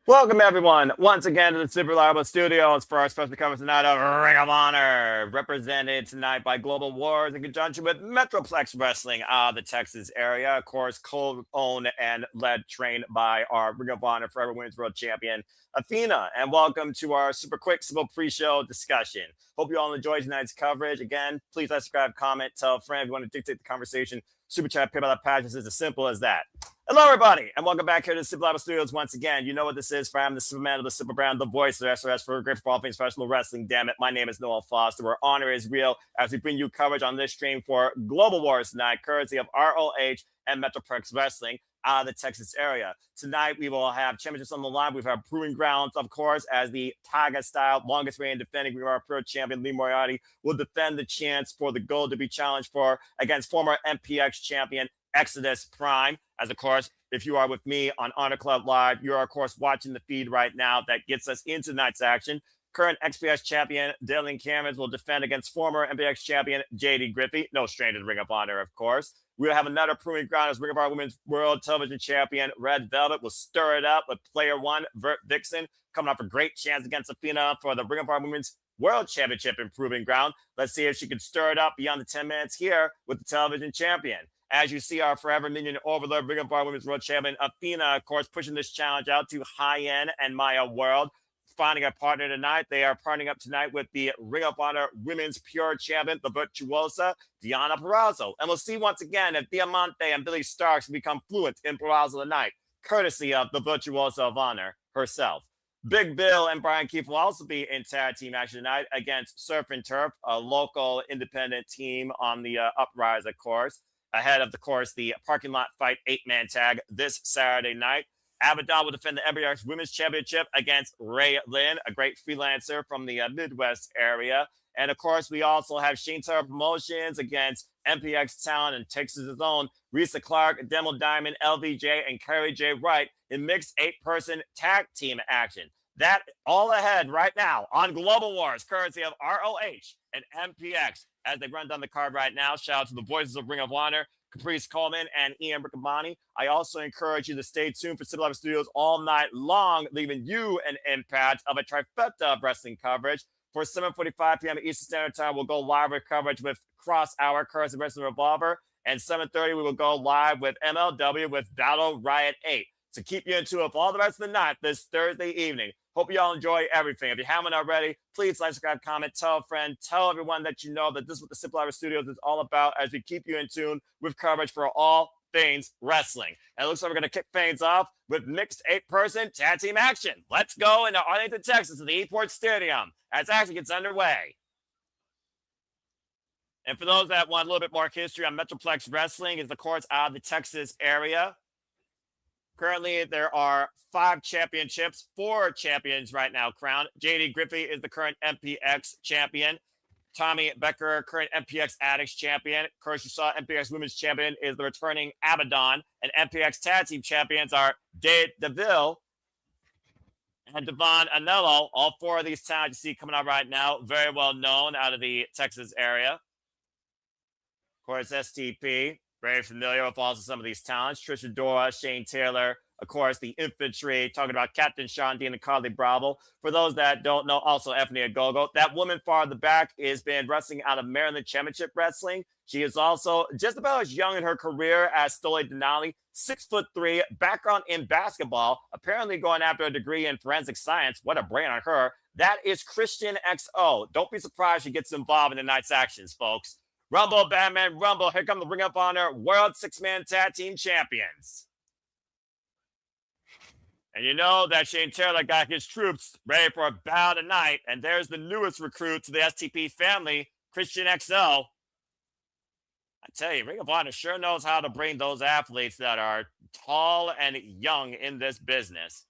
Welcome, everyone, once again to the Super Reliable Studios for our special coverage tonight of Ring of Honor, represented tonight by Global Wars in conjunction with Metroplex Wrestling out of the Texas area. Of course, co-owned and led, trained by our Ring of Honor Forever Women's World Champion, Athena. And welcome to our super quick, simple pre-show discussion. Hope you all enjoyed tonight's coverage. Again, please like, subscribe, comment, tell a friend if you want to dictate the conversation. Super chat, PayPal, pages is as simple as that. Hello, everybody, and welcome back here to the Super Reliable Studios once again. You know what this is, for I'm the Superman of the Super Brand, the voice of SRS for Great Football Things Professional Wrestling. Damn it, my name is Noel Foster, where honor is real as we bring you coverage on this stream for Global Wars tonight, courtesy of ROH and Metroplex Wrestling out of the Texas area. Tonight, we will have championships on the line. We've had Proving Grounds, of course, as the Tiger-style longest reigning defending Ring of Honor Pro Champion Lee Moriarty will defend the chance for the gold to be challenged for against former MPX champion Exodus Prime. As of course, if you are with me on Honor Club Live, you are of course watching the feed right now that gets us into tonight's action. Current XPS champion Dylan Cameron will defend against former MPX champion JD Griffey, no stranger to Ring of Honor, of course. We'll have another proving ground as Ring of Honor Women's World Television Champion Red Velvet will stir it up with player one, Vert Vixen, coming off a great chance against Athena for the Ring of Honor Women's World Championship in Proving Ground. Let's see if she can stir it up beyond the 10 minutes here with the television champion. As you see, our forever minion overlord, Ring of Honor Women's World Champion Athena, of course, pushing this challenge out to Hyan and Maya World. Finding a partner tonight. They are partnering up tonight with the Ring of Honor Women's Pure Champion, the virtuosa Deonna Purrazzo. And we'll see once again if Diamanté and Billie Starks become fluent in Purrazzo tonight, courtesy of the virtuosa of honor herself. Big Bill and Bryan Keefe will also be in tag team action tonight against Surf and Turf, a local independent team on the Uprise, of course. Ahead of course, the parking lot fight 8-man tag this Saturday night. Abadon will defend the MPX Women's Championship against Ray Lynn, a great freelancer from the Midwest area. And of course, we also have Shane Taylor Promotions against MPX Talent and Texas' own Reiza Clarke, Demo Diamond, LVJ, and Kari J. Wright in mixed 8-person tag team action. That all ahead right now on Global Wars, courtesy of ROH and MPX. As they run down the card right now, shout out to the voices of Ring of Honor, Caprice Coleman and Ian Riccaboni. I also encourage you to stay tuned for Super Live Studios all night long, leaving you an impact of a trifecta of wrestling coverage. For 7:45 p.m. Eastern Standard Time, we'll go live with coverage with Cross Hour, Curse of Wrestling Revolver. And 7:30, we will go live with MLW with Battle Riot 8. To keep you in tune with all the rest of the night this Thursday evening. Hope you all enjoy everything. If you haven't already, please like, subscribe, comment, tell a friend, tell everyone that you know that this is what the Simple Live Studios is all about as we keep you in tune with coverage for all things wrestling. And it looks like we're going to kick things off with mixed 8-person tag team action. Let's go into Arlington, Texas to the Esports Stadium as action gets underway. And for those that want a little bit more history on Metroplex Wrestling, is of course out of the Texas area. Currently, there are 5 championships, 4 champions right now crowned. JD Griffey is the current MPX champion. Tommy Becker, current MPX Addicts champion. Of course, you saw MPX Women's champion is the returning Abadon. And MPX Tag Team champions are Dave DeVille and Devon Anello. All 4 of these talents you see coming out right now, very well known out of the Texas area. Of course, STP. Very familiar with also some of these talents. Trisha Dora, Shane Taylor, of course, the infantry, talking about Captain Sean Dean and Carly Bravo. For those that don't know, also Anthony Agogo. That woman far in the back has been wrestling out of Maryland Championship Wrestling. She is also just about as young in her career as Stoli Denali, 6'3", background in basketball, apparently going after a degree in forensic science. What a brain on her. That is Christian XO. Don't be surprised she gets involved in tonight's actions, folks. Rumble, Batman, Rumble. Here come the Ring of Honor World 6-Man Tag Team Champions. And you know that Shane Taylor got his troops ready for a battle tonight. And there's the newest recruit to the STP family, Christian XL. I tell you, Ring of Honor sure knows how to bring those athletes that are tall and young in this business.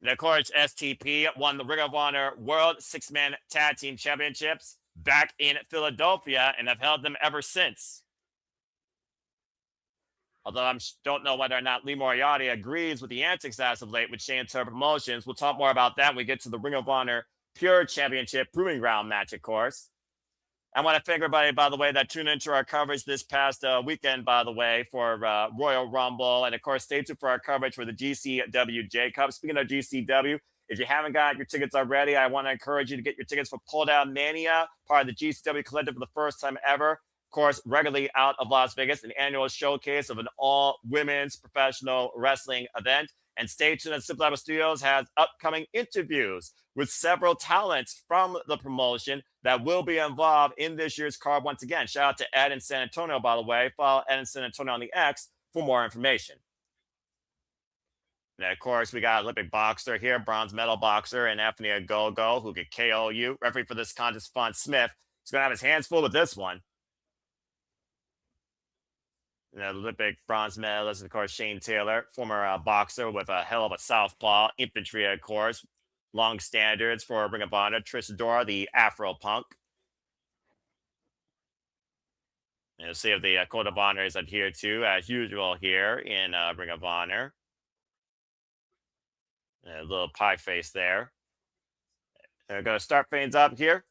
And of course, STP won the Ring of Honor World 6-Man Tag Team Championships back in Philadelphia and have held them ever since. Although I don't know whether or not Lee Moriarty agrees with the antics as of late with Shane Taylor Promotions. We'll talk more about that when we get to the Ring of Honor Pure Championship Proving Ground match, of course. I want to thank everybody, by the way, that tuned into our coverage this past weekend, by the way, for Royal Rumble. And of course, stay tuned for our coverage for the GCWJ Cup. Speaking of GCW, if you haven't got your tickets already, I want to encourage you to get your tickets for Pull Down Mania, part of the GCW Collective for the first time ever. Of course, regularly out of Las Vegas, an annual showcase of an all-women's professional wrestling event. And stay tuned, as Simple Apple Studios has upcoming interviews with several talents from the promotion that will be involved in this year's card once again. Shout out to Ed in San Antonio, by the way. Follow Ed in San Antonio on the X for more information. And of course, we got Olympic boxer here, bronze medal boxer, and Athena Go-Go, who could KO you. Referee for this contest, Fawn Smith. He's going to have his hands full with this one. And the Olympic bronze medalist, of course, Shane Taylor, former boxer with a hell of a southpaw. Infantry, of course. Long standards for Ring of Honor. Trish Adora, the Afro Punk. And you'll see if the Code of Honor is adhered to, as usual, here in Ring of Honor. And a little pie face there. And we're going to start things up here.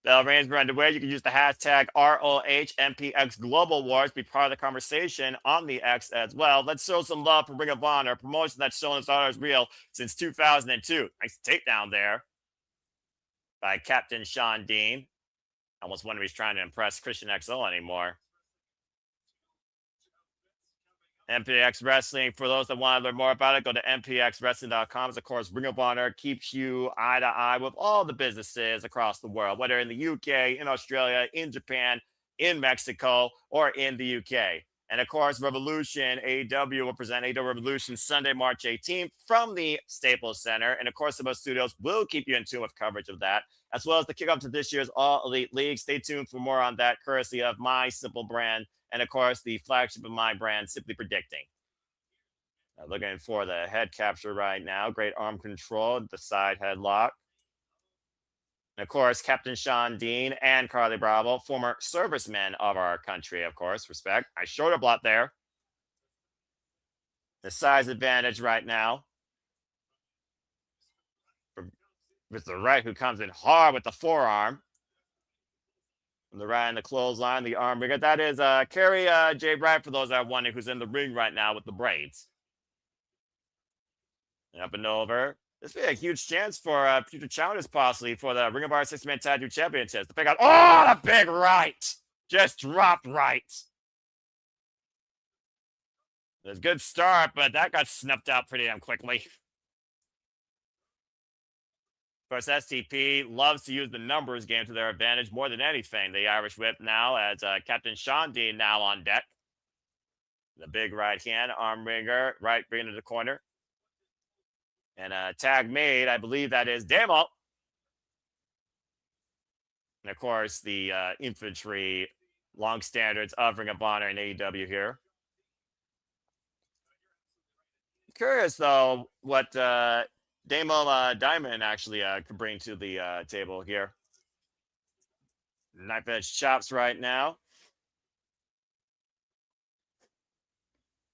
Bell rings are underway. You can use the hashtag ROH MPX Global Wars, be part of the conversation on the X as well. Let's show some love for Ring of Honor, a promotion that's shown its honors real since 2002. Nice takedown there by Captain Sean Dean. I almost wonder if he's trying to impress Christian XL anymore. MPX Wrestling, for those that want to learn more about it, go to mpxwrestling.com. Of course, Ring of Honor keeps you eye to eye with all the businesses across the world, whether in the UK, in Australia, in Japan, in Mexico, or in the UK. And of course, Revolution AEW will present AEW Revolution Sunday, March 18th from the Staples Center. And of course, the Studios will keep you in tune with coverage of that, as well as the kickoff to this year's All Elite League. Stay tuned for more on that, courtesy of my Simple brand. And of course, the flagship of my brand, Simply Predicting. Looking for the head capture right now. Great arm control, the side headlock. And of course, Captain Sean Dean and Carly Bravo, former servicemen of our country, of course. Respect. Nice shoulder block there. The size advantage right now. With the right, who comes in hard with the forearm. From the right and the clothesline, the arm ringer. That is Kari J. Wright, for those that are wondering, who's in the ring right now with the braids. And up and over. This would be a huge chance for future challenges, possibly, for the Ring of Honor 6-Man Tag Team Championships. The big out. Oh, the big right! Just dropped right. It was a good start, but that got snuffed out pretty damn quickly. Of course, STP loves to use the numbers game to their advantage more than anything. The Irish Whip now, as Captain Sean Dean now on deck. The big right hand, arm ringer, right bringing to the corner. And a tag made, I believe that is Demo. And of course, the infantry long standards of Ring of Honor and AEW here. Curious, though, what Demo Diamond actually could bring to the table here. Knife edge chops right now.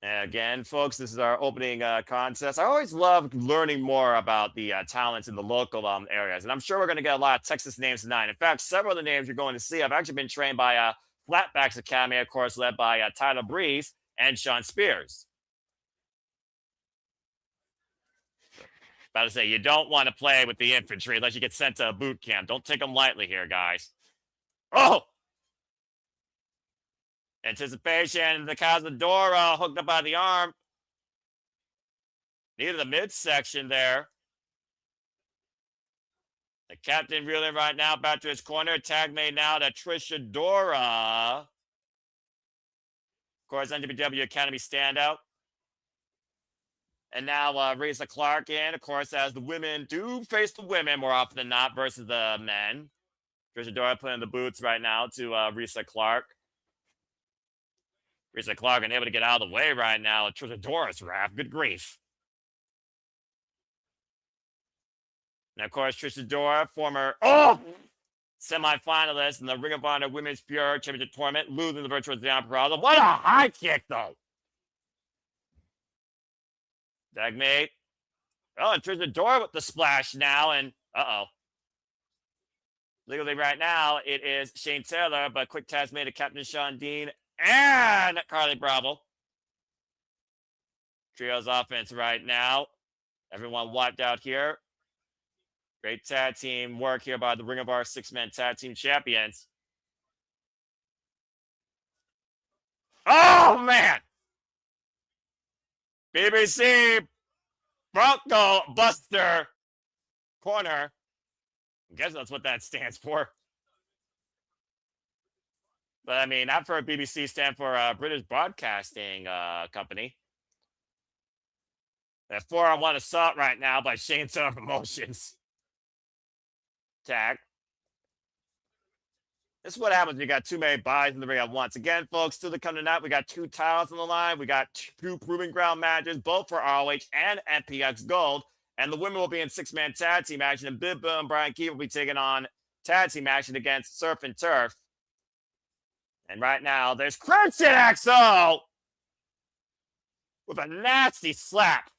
And again, folks, this is our opening contest. I always love learning more about the talents in the local areas. And I'm sure we're going to get a lot of Texas names tonight. In fact, several of the names you're going to see have actually been trained by Flatbacks Academy, of course, led by Tyler Breeze and Sean Spears. About to say, you don't want to play with the infantry unless you get sent to a boot camp. Don't take them lightly here, guys. Oh! Anticipation, the Cazadora hooked up by the arm. Near the midsection there. The captain reeling right now back to his corner. Tag made now to Trish Adora. Of course, NWW Academy standout. And now Reiza Clarke in, of course, as the women do face the women more often than not versus the men. Trish Adora putting the boots right now to Reiza Clarke. Reiza Clarke unable to get out of the way right now. Trish Adora's wrath. Good grief. And of course, Trish Adora, former semi-finalist in the Ring of Honor Women's Pure Championship Tournament, losing the virtual Deonna Purrazzo. What a high kick, though. Tagmate. Oh, and Trish Adora with the splash now, and uh-oh. Legally right now, it is Shane Taylor, but quick test made to Captain Sean Dean and Carly Bravo. Trios offense right now. Everyone wiped out here. Great tag team work here by the Ring of Honor six-man tag team champions. Oh, man! BBC Bronco Buster Corner. I guess that's what that stands for. But I mean, I've heard BBC stand for British Broadcasting Company. That 4-on-1 assault right now by Shane Taylor Promotions. Tag. This is what happens when you got too many buys in the ring at once. Again, folks, still to come tonight, we got 2 titles on the line. We got 2 Proving Ground matches, both for ROH and MPX Gold. And the women will be in 6-man tag team action. And Billie and Bryan will be taking on tag team action against Surf and Turf. And right now, there's Christian XO with a nasty slap.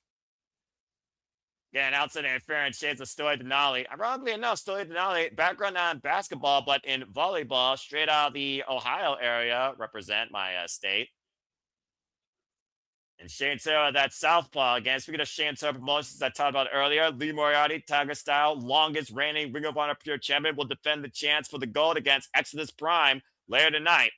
Again, outside interference, shades of Stoy Denali. Ironically enough, Stoy Denali, background not in basketball, but in volleyball, straight out of the Ohio area, represent my state. And Shane Taylor, that southpaw. Again, speaking of Shane Taylor promotions I talked about earlier, Lee Moriarty, Tiger Style, longest reigning Ring of Honor Pure Champion, will defend the chance for the gold against Exodus Prime later tonight.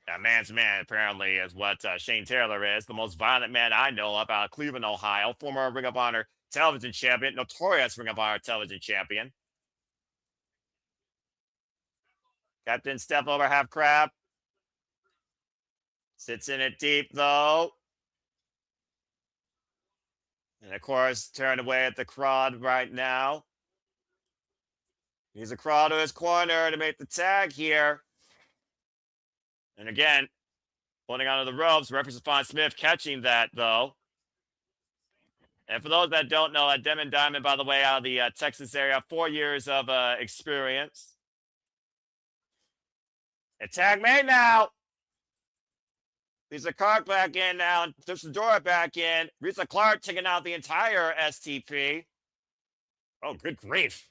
That man's man, apparently, is what Shane Taylor is. The most violent man I know of out of Cleveland, Ohio. Former Ring of Honor television champion. Notorious Ring of Honor television champion. Captain step over half crab. Sits in it deep, though. And, of course, turned away at the crowd right now. He's a crowd to his corner to make the tag here. And again, holding onto the ropes, referee Stephon Smith catching that, though. And for those that don't know, Demon Diamond, by the way, out of the Texas area, 4 years of experience. And tag made now. Lisa Clarke back in now, and Dora back in. Risa Clarke taking out the entire STP. Oh, good grief.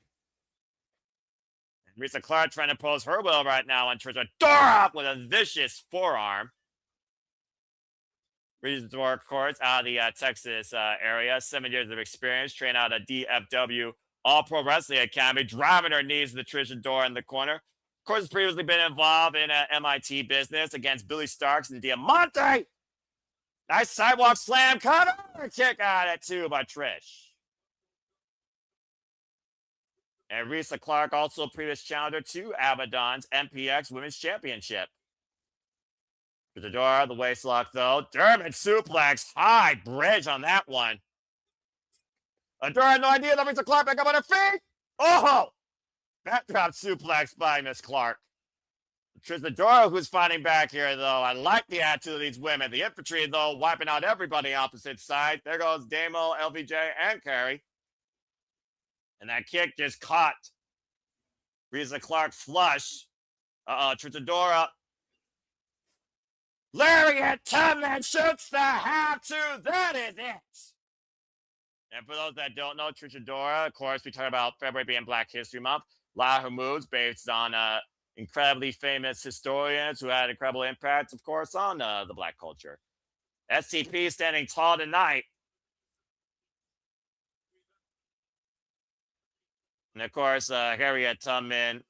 Risa Clarke trying to pose her will right now on Trisha Dora with a vicious forearm. Risa Dora, of course, out of the Texas area. 7 years of experience, trained out of DFW All-Pro Wrestling Academy, driving her knees to the Trisha Dora in the corner. Of course, has previously been involved in MIT business against Billie Starks and Diamanté. Nice sidewalk slam, cover kick out at 2 by Trish. And Risa Clarke, also previous challenger to Abadon's MPX Women's Championship. Dora, the waist lock, though. German suplex. High bridge on that one. Dora had no idea that Risa Clarke back up on her feet. Oh! Backdrop suplex by Miss Clarke. Dora, who's fighting back here, though. I like the attitude of these women. The infantry, though, wiping out everybody opposite side. There goes Damo, LVJ, and Kari. And that kick just caught Risa Clarke flush. Tritadora. Lariat, Tubman shoots the half-2. That is it. And for those that don't know, Tritadora, of course, we talk about February being Black History Month. A lot of her moves based on incredibly famous historians who had incredible impact, of course, on the Black culture. STP standing tall tonight. And, of course, Harriet Tubman,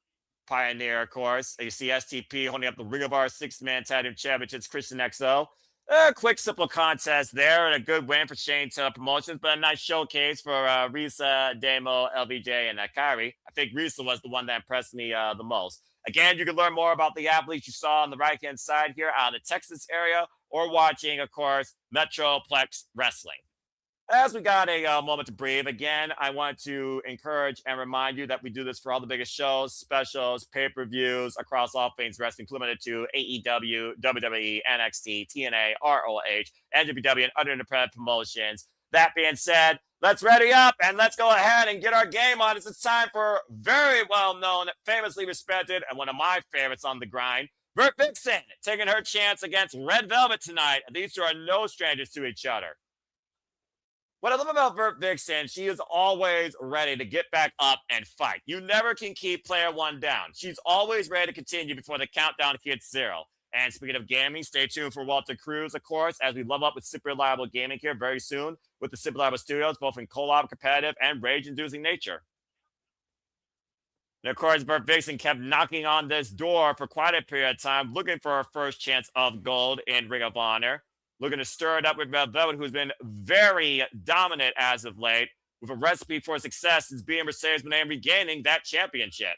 pioneer, of course. You see STP holding up the Ring of Honor 6-man tag team championships, Christian XO. A quick, simple contest there, and a good win for Shane Taylor Promotions, but a nice showcase for Risa, Damo, LVJ, and Kari. I think Risa was the one that impressed me the most. Again, you can learn more about the athletes you saw on the right-hand side here out of the Texas area, or watching, of course, Metroplex Wrestling. As we got a moment to breathe, again, I want to encourage and remind you that we do this for all the biggest shows, specials, pay-per-views across all things wrestling, limited to AEW, WWE, NXT, TNA, ROH, NWW, and other independent promotions. That being said, let's ready up and let's go ahead and get our game on. It's time for very well-known, famously respected, and one of my favorites on the grind, Vert Vixen, taking her chance against Red Velvet tonight. These two are no strangers to each other. What I love about Vert Vixen, she is always ready to get back up and fight. You never can keep player one down. She's always ready to continue before the countdown hits 0. And speaking of gaming, stay tuned for Walter Cruz, of course, as we level up with Super Reliable Gaming here very soon with the Super Reliable Studios, both in co-op, competitive, and rage-inducing nature. And of course, Vert Vixen kept knocking on this door for quite a period of time, looking for her first chance of gold in Ring of Honor. Looking to stir it up with Red Velvet, who's been very dominant as of late, with a recipe for success since being Mercedes Moné and regaining that championship.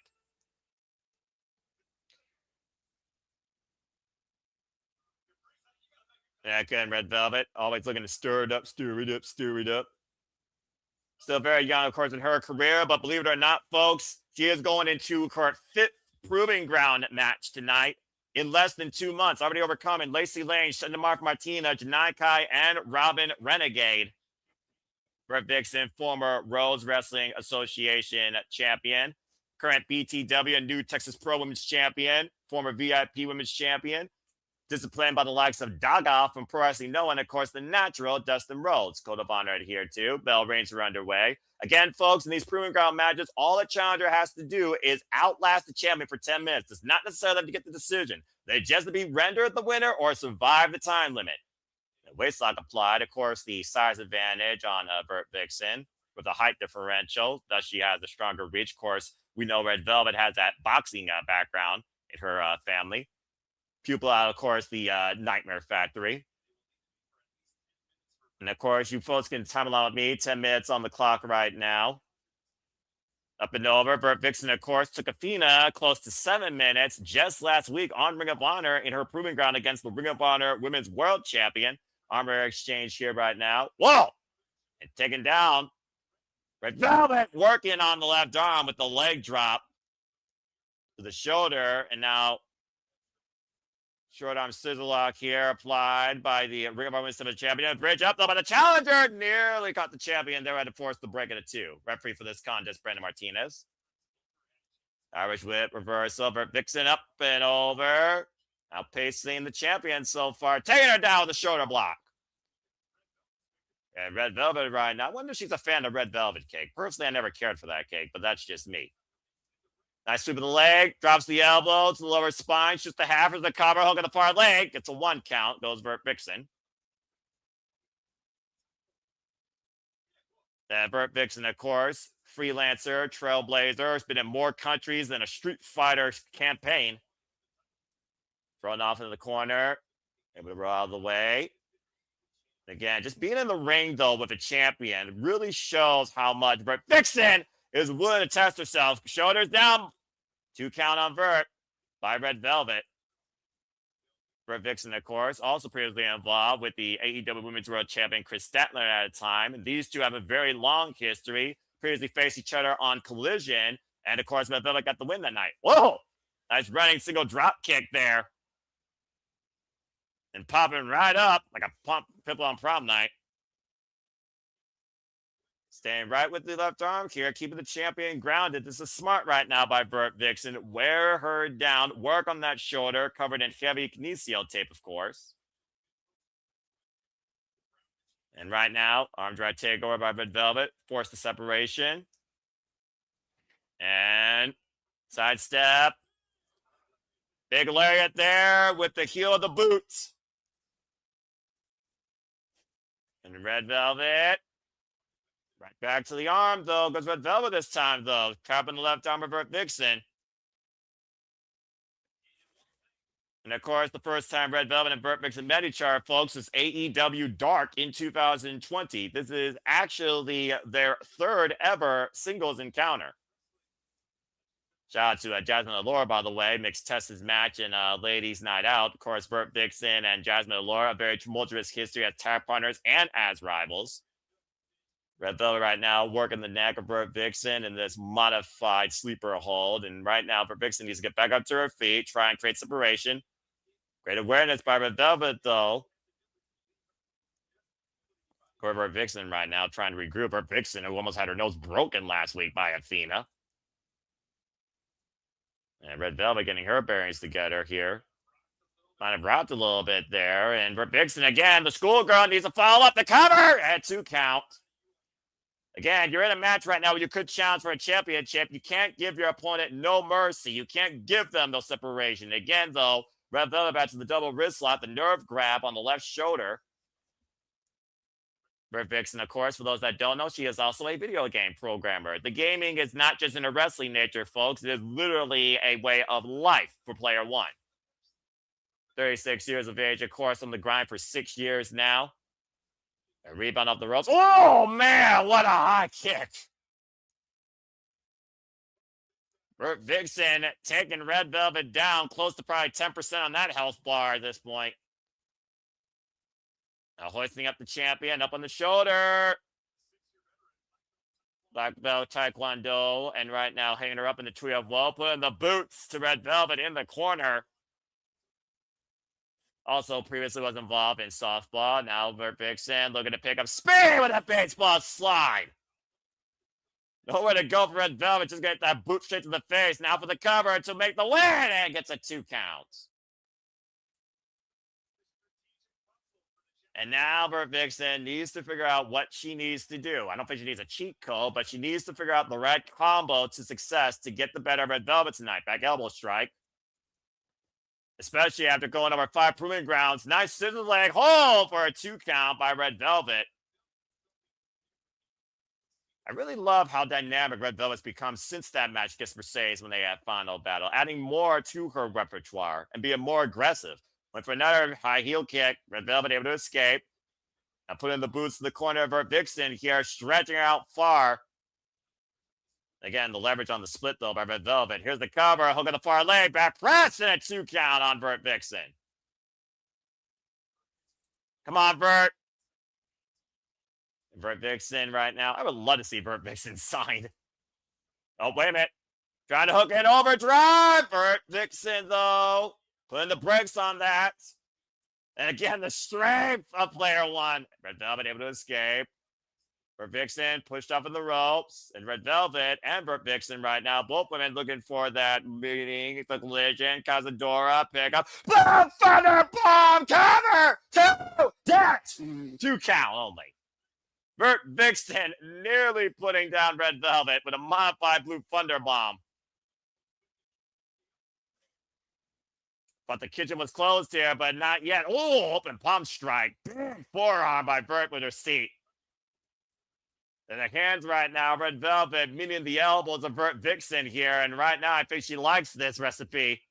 Yeah, again, Red Velvet, always looking to stir it up, stir it up, stir it up. Still very young, of course, in her career, but believe it or not, folks, she is going into her 5th proving ground match tonight. In less than 2 months, already overcoming Lacey Lane, Mark Martina, Janai Kai, and Robin Renegade. Vert Vixen, former Rose Wrestling Association champion, current BTW and New Texas Pro Women's champion, former VIP Women's champion, disciplined by the likes of Daga from Purrazzo, and of course the natural Dustin Rhodes. Code of Honor adhered to. Bell rings are underway. Again, folks, in these proving ground matches, all a challenger has to do is outlast the champion for 10 minutes. It's not necessarily have to get the decision. They just have to be rendered the winner or survive the time limit. The waist lock applied, of course, the size advantage on Vert Vixen with a height differential. Thus, she has a stronger reach. Of course, we know Red Velvet has that boxing background in her family. Pupil out, of course, the Nightmare Factory. And of course, you folks can time along with me. 10 minutes on the clock right now. Up and over. Vert Vixen, of course, took Athena close to 7 minutes just last week on Ring of Honor in her proving ground against the Ring of Honor Women's World Champion. Armor exchange here right now. Whoa! And taken down. Red Velvet working on the left arm with the leg drop to the shoulder. And now short arm scissor lock here applied by the Ring of Honor Women's Champion. Bridge up though by the challenger. Nearly caught the champion there. Had to force the break at a 2. Referee for this contest, Brandon Martinez. Irish whip reversal. Vert Vixen up and over. Outpacing the champion so far. Taking her down with the shoulder block. And Red Velvet right now. I wonder if she's a fan of Red Velvet cake. Personally, I never cared for that cake, but that's just me. Nice sweep of the leg, drops the elbow to the lower spine, shoots the half of the cover, hook on the far leg, gets a 1 count, goes Vert Vixen. Vert Vixen, of course, freelancer, trailblazer, has been in more countries than a Street Fighter campaign. Thrown off into the corner, able to roll out of the way. Again, just being in the ring, though, with a champion really shows how much Vert Vixen is willing to test herself. Shoulders down. 2 count on Vert by Red Velvet. Vert Vixen, of course, also previously involved with the AEW Women's World Champion Chris Statler at a time. And these two have a very long history. Previously faced each other on Collision. And, of course, Red Velvet got the win that night. Whoa! Nice running single drop kick there. And popping right up like a pimple on prom night. Staying right with the left arm here, keeping the champion grounded. This is smart right now by Vert Vixen. Wear her down, work on that shoulder, covered in heavy kinesio tape, of course. And right now, arm drag takeover by Red Velvet. Force the separation. And sidestep. Big lariat there with the heel of the boots. And Red Velvet. Right back to the arm, though. Goes Red Velvet this time, though. Tapping the left arm of Vert Vixen. And, of course, the first time Red Velvet and Vert Vixen met each other, folks, is AEW Dark in 2020. This is actually their 3rd ever singles encounter. Shout out to Jasmine Allure, by the way. Mixed Tessa's match in Ladies Night Out. Of course, Vert Vixen and Jasmine Allure, a very tumultuous history as tag partners and as rivals. Red Velvet right now working the neck of Vert Vixen in this modified sleeper hold. And right now, Vert Vixen needs to get back up to her feet, try and create separation. Great awareness by Red Velvet, though. Vert Vixen right now trying to regroup. Vert Vixen, who almost had her nose broken last week by Athena. And Red Velvet getting her bearings together here. Might have rocked a little bit there. And Vert Vixen again, the schoolgirl needs to follow up the cover at 2 count. Again, you're in a match right now where you could challenge for a championship. You can't give your opponent no mercy. You can't give them no separation. Again, though, Red Velvet back to the double wrist slap, the nerve grab on the left shoulder. Vert Vixen, of course, for those that don't know, she is also a video game programmer. The gaming is not just in a wrestling nature, folks. It is literally a way of life for Player One. 36 years of age, of course, on the grind for 6 years now. A rebound off the ropes. Oh, man, what a high kick. Vert Vixen taking Red Velvet down, close to probably 10% on that health bar at this point. Now hoisting up the champion, up on the shoulder. Black belt Taekwondo, and right now hanging her up in the tree of woe, putting the boots to Red Velvet in the corner. Also previously was involved in softball. Now Vert Vixen looking to pick up speed with a baseball slide. Nowhere to go for Red Velvet, just get that boot straight to the face. Now for the cover to make the win, and gets a 2 count. And now Vert Vixen needs to figure out what she needs to do. I don't think she needs a cheat code, but she needs to figure out the right combo to success to get the better of Red Velvet tonight. Back elbow strike. Especially after going over 5 proving grounds. Nice scissor leg hold for a 2 count by Red Velvet. I really love how dynamic Red Velvet's become since that match against Mercedes when they had final battle, adding more to her repertoire and being more aggressive. Went for another high heel kick. Red Velvet able to escape. Now putting the boots in the corner of Vert Vixen here, stretching her out far. Again, the leverage on the split, though, by Red Velvet. Here's the cover. Hook on the far leg. Back press and a 2 count on Vert Vixen. Come on, Vert. Vert Vixen right now. I would love to see Vert Vixen signed. Oh, wait a minute. Trying to hook in overdrive. Vert Vixen, though. Putting the brakes on that. And again, the strength of Player One. Red Velvet able to escape. Vert Vixen pushed up in the ropes. And Red Velvet and Vert Vixen right now. Both women looking for that meeting. The collision. Cazadora. Pick up. Boom! Thunder bomb! Cover! 2! Debt! 2 count only. Vert Vixen nearly putting down Red Velvet with a modified Blue Thunder Bomb. But the kitchen was closed here, but not yet. Oh, open palm strike. Big forearm by Vert with her seat. And the hands right now, Red Velvet meeting the elbows of Vert Vixen here. And right now, I think she likes this recipe.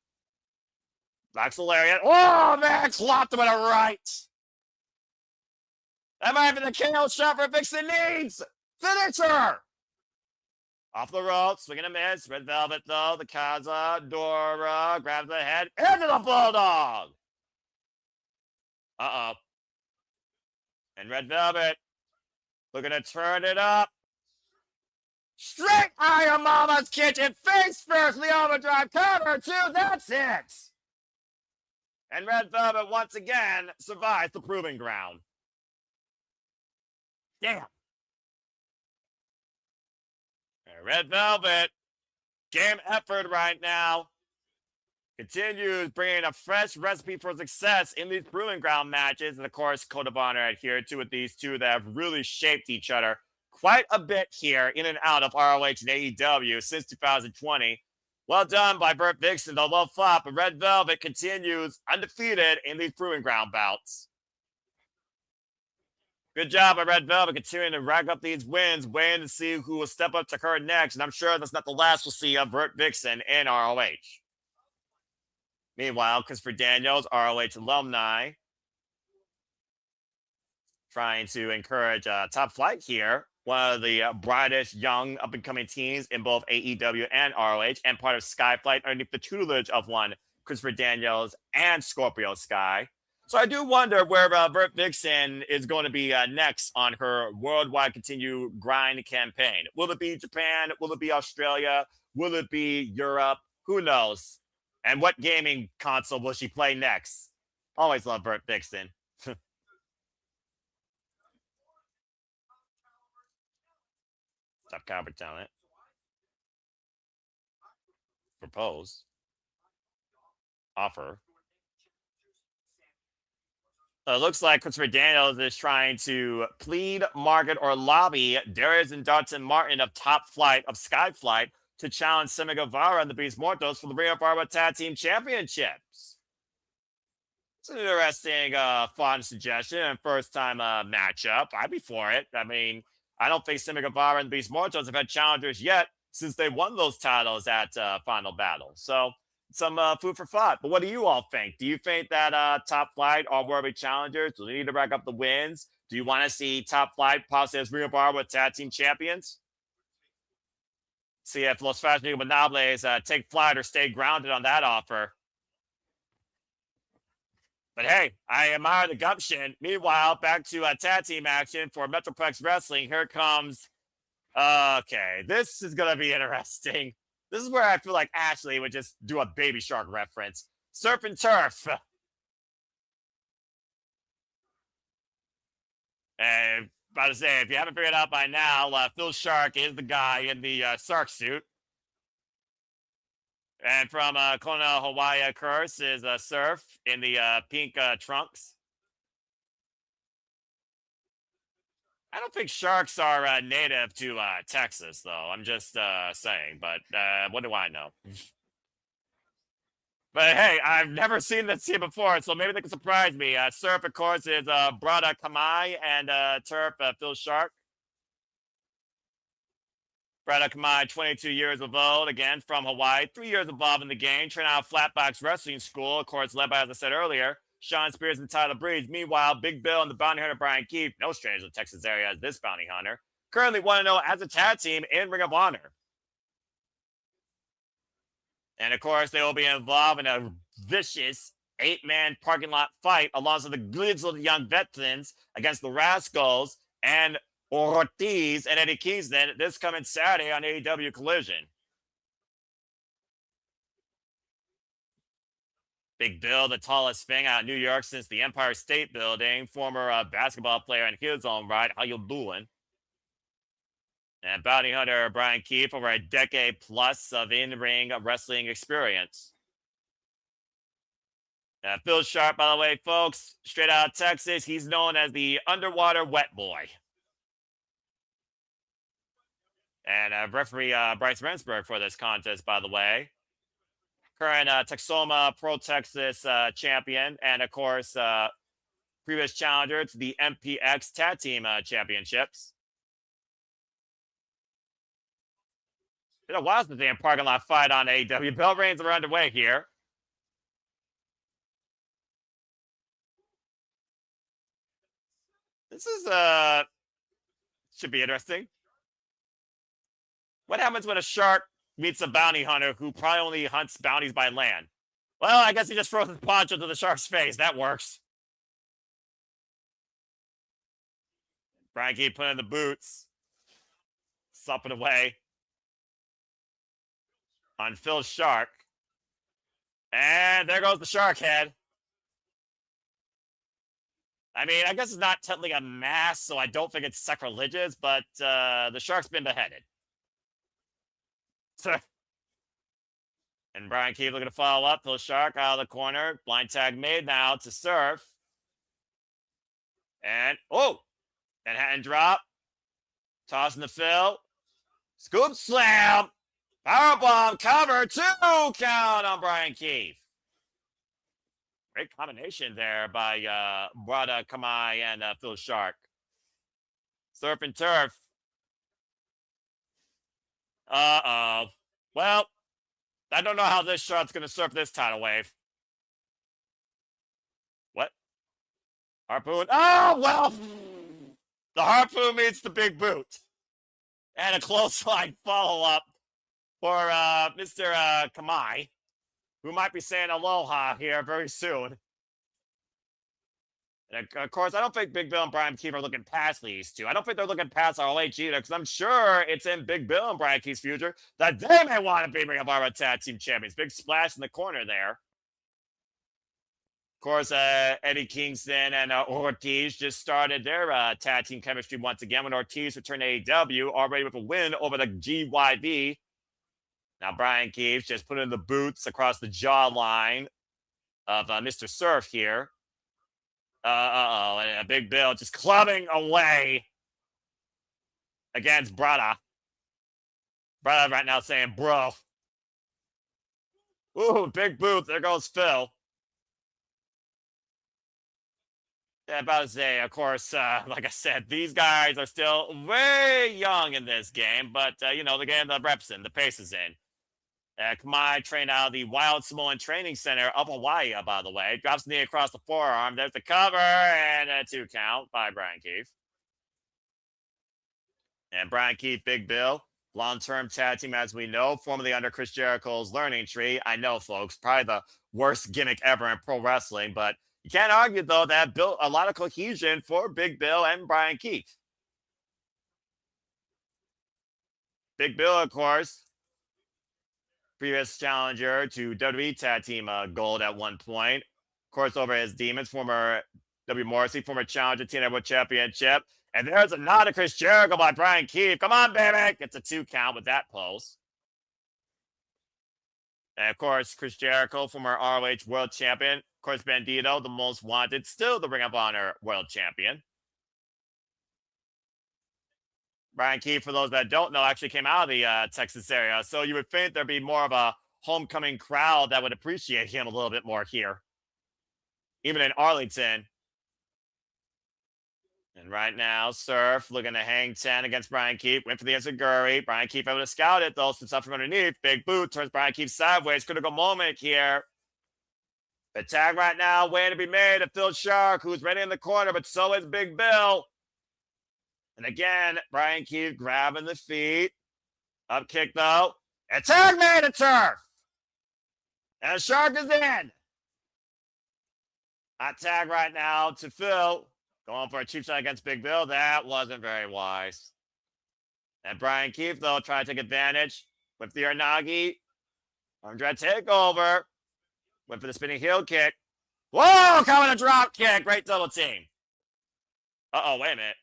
Black Lariat. Oh, man, clopped him with a right. That might be the KO shot Vert Vixen needs. Finish her. Off the ropes, swinging a miss. Red Velvet, though, the Cazadora grabs the head into the Bulldog. Uh-oh. And Red Velvet looking to turn it up. Straight Iron Mama's Kitchen. Face first, the overdrive cover, 2. That's it. And Red Velvet once again survives the proving ground. Damn. Red Velvet, game effort right now. Continues bringing a fresh recipe for success in these proving ground matches. And of course, Code of Honor adhered to with these two that have really shaped each other quite a bit here in and out of ROH and AEW since 2020. Well done by Vert Vixen, though well fought, but Red Velvet continues undefeated in these proving ground bouts. Good job by Red Velvet continuing to rack up these wins, waiting to see who will step up to her next. And I'm sure that's not the last we'll see of Vert Vixen in ROH. Meanwhile, Christopher Daniels, ROH alumni, trying to encourage Top Flight here. One of the brightest young up-and-coming teams in both AEW and ROH, and part of Skyflight underneath the tutelage of one Christopher Daniels and Scorpio Sky. So I do wonder where Vert Vixen is going to be next on her worldwide continue grind campaign. Will it be Japan? Will it be Australia? Will it be Europe? Who knows? And what gaming console will she play next? Always love Vert Vixen. Top caliber talent. Propose. Offer. It looks like Christopher Daniels is trying to plead, market, or lobby Darius and Dalton Martin of Top Flight of Skyflight to challenge Sammy Guevara and the Beast Mortos for the Ring of Honor Tag Team Championships. It's an interesting, fun suggestion and first time matchup. I'd be for it. I mean, I don't think Sammy Guevara and the Beast Mortos have had challengers yet since they won those titles at Final Battle. So some food for thought. But what do you all think? Do you think that Top Flight are worthy challengers? Do they need to rack up the wins? Do you want to see Top Flight possibly as Ring of Honor with tag team champions? See if Los Fashion Monobles take flight or stay grounded on that offer. But hey, I admire the gumption. Meanwhile, back to tag team action for Metroplex Wrestling. Here comes. Okay, this is going to be interesting. This is where I feel like Ashley would just do a Baby Shark reference. Surf and Turf. And about to say, if you haven't figured it out by now, Phil Shark is the guy in the Sark suit. And from Kona, Hawaii Curse is Surf in the pink trunks. I don't think sharks are native to Texas, though. I'm just saying, but what do I know? But hey, I've never seen this here before, so maybe they can surprise me. Surf, of course, is Brada Kamai, and Turf, Phil Shark. Brada Kamai, 22 years of old, again, from Hawaii. 3 years involved in the game, trained out of Flatbox Wrestling School, of course, led by, as I said earlier, Sean Spears and Tyler Breeze. Meanwhile, Big Bill and the bounty hunter Bryan Keith, no strangers in the Texas area as this bounty hunter, currently 1-0 as a tag team in Ring of Honor. And of course, they will be involved in a vicious 8-man parking lot fight alongside the grizzled young veterans against the Rascals and Ortiz and Eddie Kingston this coming Saturday on AEW Collision. Big Bill, the tallest thing out of New York since the Empire State Building, former basketball player in his own right. How you doing? And bounty hunter Bryan Keith, over a decade plus of in-ring wrestling experience. Phil Sharp, by the way, folks, straight out of Texas, he's known as the underwater wet boy. And referee Bryce Rensburg for this contest, by the way. Current Texoma Pro Texas champion, and of course, previous challenger to the MPX Tag Team Championships. It's been a while since the parking lot fight on AEW. Bell reigns are underway here. This is should be interesting. What happens when a shark meets a bounty hunter who probably only hunts bounties by land? Well, I guess he just throws his poncho to the shark's face. That works. Bryan Keith putting in the boots. Supping away on Phil Shark. And there goes the shark head. I mean, I guess it's not technically a mass, so I don't think it's sacrilegious, but the shark's been beheaded. And Bryan Keith looking to follow up. Phil Shark out of the corner. Blind tag made now to Surf. And, oh! Manhattan drop. Tossing the Phil. Scoop slam. Powerbomb cover. 2 count on Bryan Keith. Great combination there by Brada Kamai and Phil Shark. Surf and Turf. Uh-oh. Well, I don't know how this shark's going to surf this tidal wave. What? Harpoon. Oh, well. The harpoon meets the big boot. And a clothesline follow-up for Mr. Kamai, who might be saying aloha here very soon. And of course, I don't think Big Bill and Bryan Keith are looking past these two. I don't think they're looking past ROH either, because I'm sure it's in Big Bill and Bryan Keith's future that they may want to be Ring of Honor Tag Team Champions. Big splash in the corner there. Of course, Eddie Kingston and Ortiz just started their tag team chemistry once again when Ortiz returned to AEW, already with a win over the GYV. Now Bryan Keith just put in the boots across the jawline of Mr. Surf here. Uh-oh, and a Big Bill just clubbing away against Brada. Brada right now saying, bro. Ooh, big boot. There goes Phil. Yeah, about to say, of course, like I said, these guys are still way young in this game, but, the game, the reps in, the pace is in. Kamai trained out of the Wild Samoan Training Center of Hawaii, by the way. Drops the knee across the forearm. There's the cover and a 2 count by Bryan Keith. And Bryan Keith, Big Bill, long-term tag team, as we know, formerly under Chris Jericho's learning tree. I know, folks, probably the worst gimmick ever in pro wrestling, but you can't argue, though, that built a lot of cohesion for Big Bill and Bryan Keith. Big Bill, of course, previous challenger to WWE Tag Team Gold at one point. Of course, over his Demons, former W. Morrissey, former challenger, TNA World Championship. And there's a nod to Chris Jericho by Bryan Keith. Come on, baby. Gets a 2 count with that pose. And, of course, Chris Jericho, former ROH World Champion. Of course, Bandito, the most wanted, still the Ring of Honor World Champion. Bryan Keith, for those that don't know, actually came out of the Texas area. So you would think there'd be more of a homecoming crowd that would appreciate him a little bit more here. Even in Arlington. And right now, Surf looking to hang 10 against Bryan Keith. Went for the Enziguri. Bryan Keith able to scout it, though, since up from underneath. Big boot turns Bryan Keith sideways. Critical moment here. The tag right now waiting to be made of Phil Shark, who's ready in the corner, but so is Big Bill. And again, Bryan Keith grabbing the feet. Up kick, though. And tag made to turf. And Shark is in. Hot tag right now to Phil. Going for a cheap shot against Big Bill. That wasn't very wise. And Bryan Keith, though, trying to take advantage. Went for the Arnagi. Armdress takeover. Went for the spinning heel kick. Whoa! Coming a drop kick. Great double team. Uh-oh, wait a minute.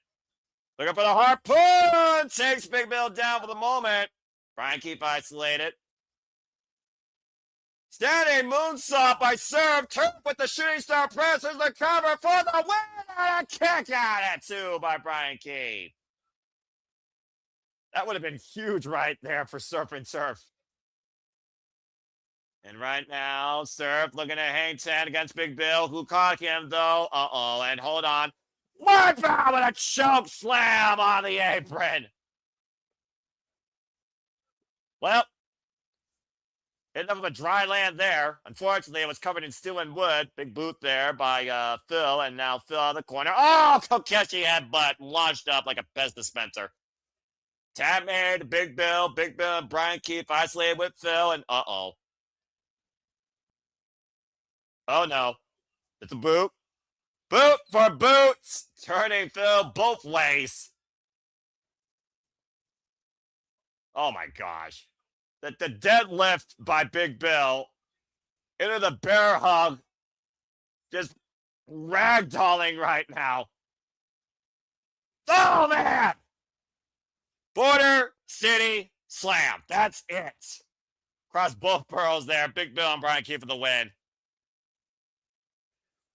Looking for the harpoon. Takes Big Bill down for the moment. Bryan Keith isolated. Standing moonsault by Serve. Turf with the shooting star press. There's the cover for the win. And a kick out at 2 by Bryan Keith. That would have been huge right there for Surf and Surf. And right now, Surf looking to hang 10 against Big Bill, who caught him, though. Uh-oh, and hold on. Wipe out with a choke slam on the apron. Well, enough of a dry land there. Unfortunately, it was covered in steel and wood. Big boot there by Phil, and now Phil out of the corner. Oh, Kokeshi headbutt launched up like a Pez dispenser. Tap made, Big Bill and Bryan Keith isolated with Phil, and uh-oh. Oh, no. It's a boot. Boot for boots. Turning Phil both ways. Oh, my gosh. The deadlift by Big Bill into the bear hug. Just ragdolling right now. Oh, man. Border City Slam. That's it. Across both pearls there. Big Bill and Bryan Keith for the win.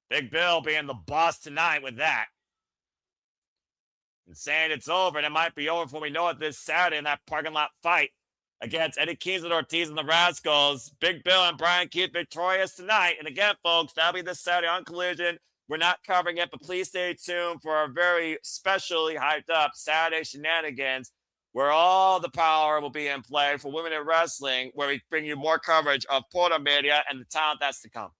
Big Bill being the boss tonight with that. And saying it's over, and it might be over before we know it this Saturday in that parking lot fight against Eddie Kingsland Ortiz and the Rascals. Big Bill and Bryan Keith victorious tonight. And again, folks, that'll be this Saturday on Collision. We're not covering it, but please stay tuned for our very specially hyped up Saturday shenanigans, where all the power will be in play for women in wrestling, where we bring you more coverage of Porter Media and the talent that's to come.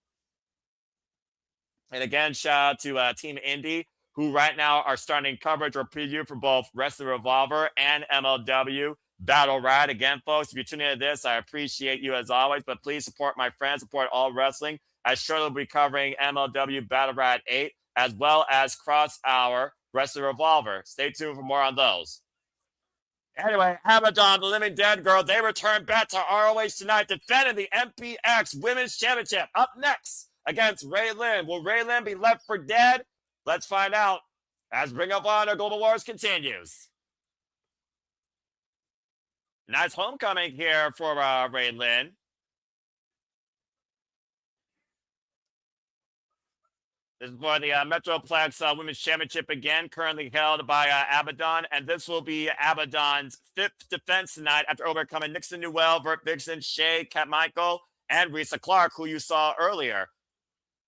And again, shout out to Team Indy, who right now are starting coverage or preview for both Wrestling Revolver and MLW Battle Ride. Again, folks, if you're tuning into this, I appreciate you as always, but please support my friends, support all wrestling, as shortly we'll be covering MLW Battle Ride 8, as well as Cross Hour Wrestling Revolver. Stay tuned for more on those. Anyway, Abadon, the Living Dead Girl, they return back to ROH tonight, defending the MPX Women's Championship. Up next, against Ray Lynn. Will Ray Lynn be left for dead? Let's find out as Ring of Honor Global Wars continues. Nice homecoming here for Ray Lynn. This is for the Metroplex Women's Championship again, currently held by Abadon, and this will be Abadon's 5th defense tonight after overcoming Nixon Newell, Vert, Vixen, Shea, Kat Michael, and Reiza Clarke, who you saw earlier.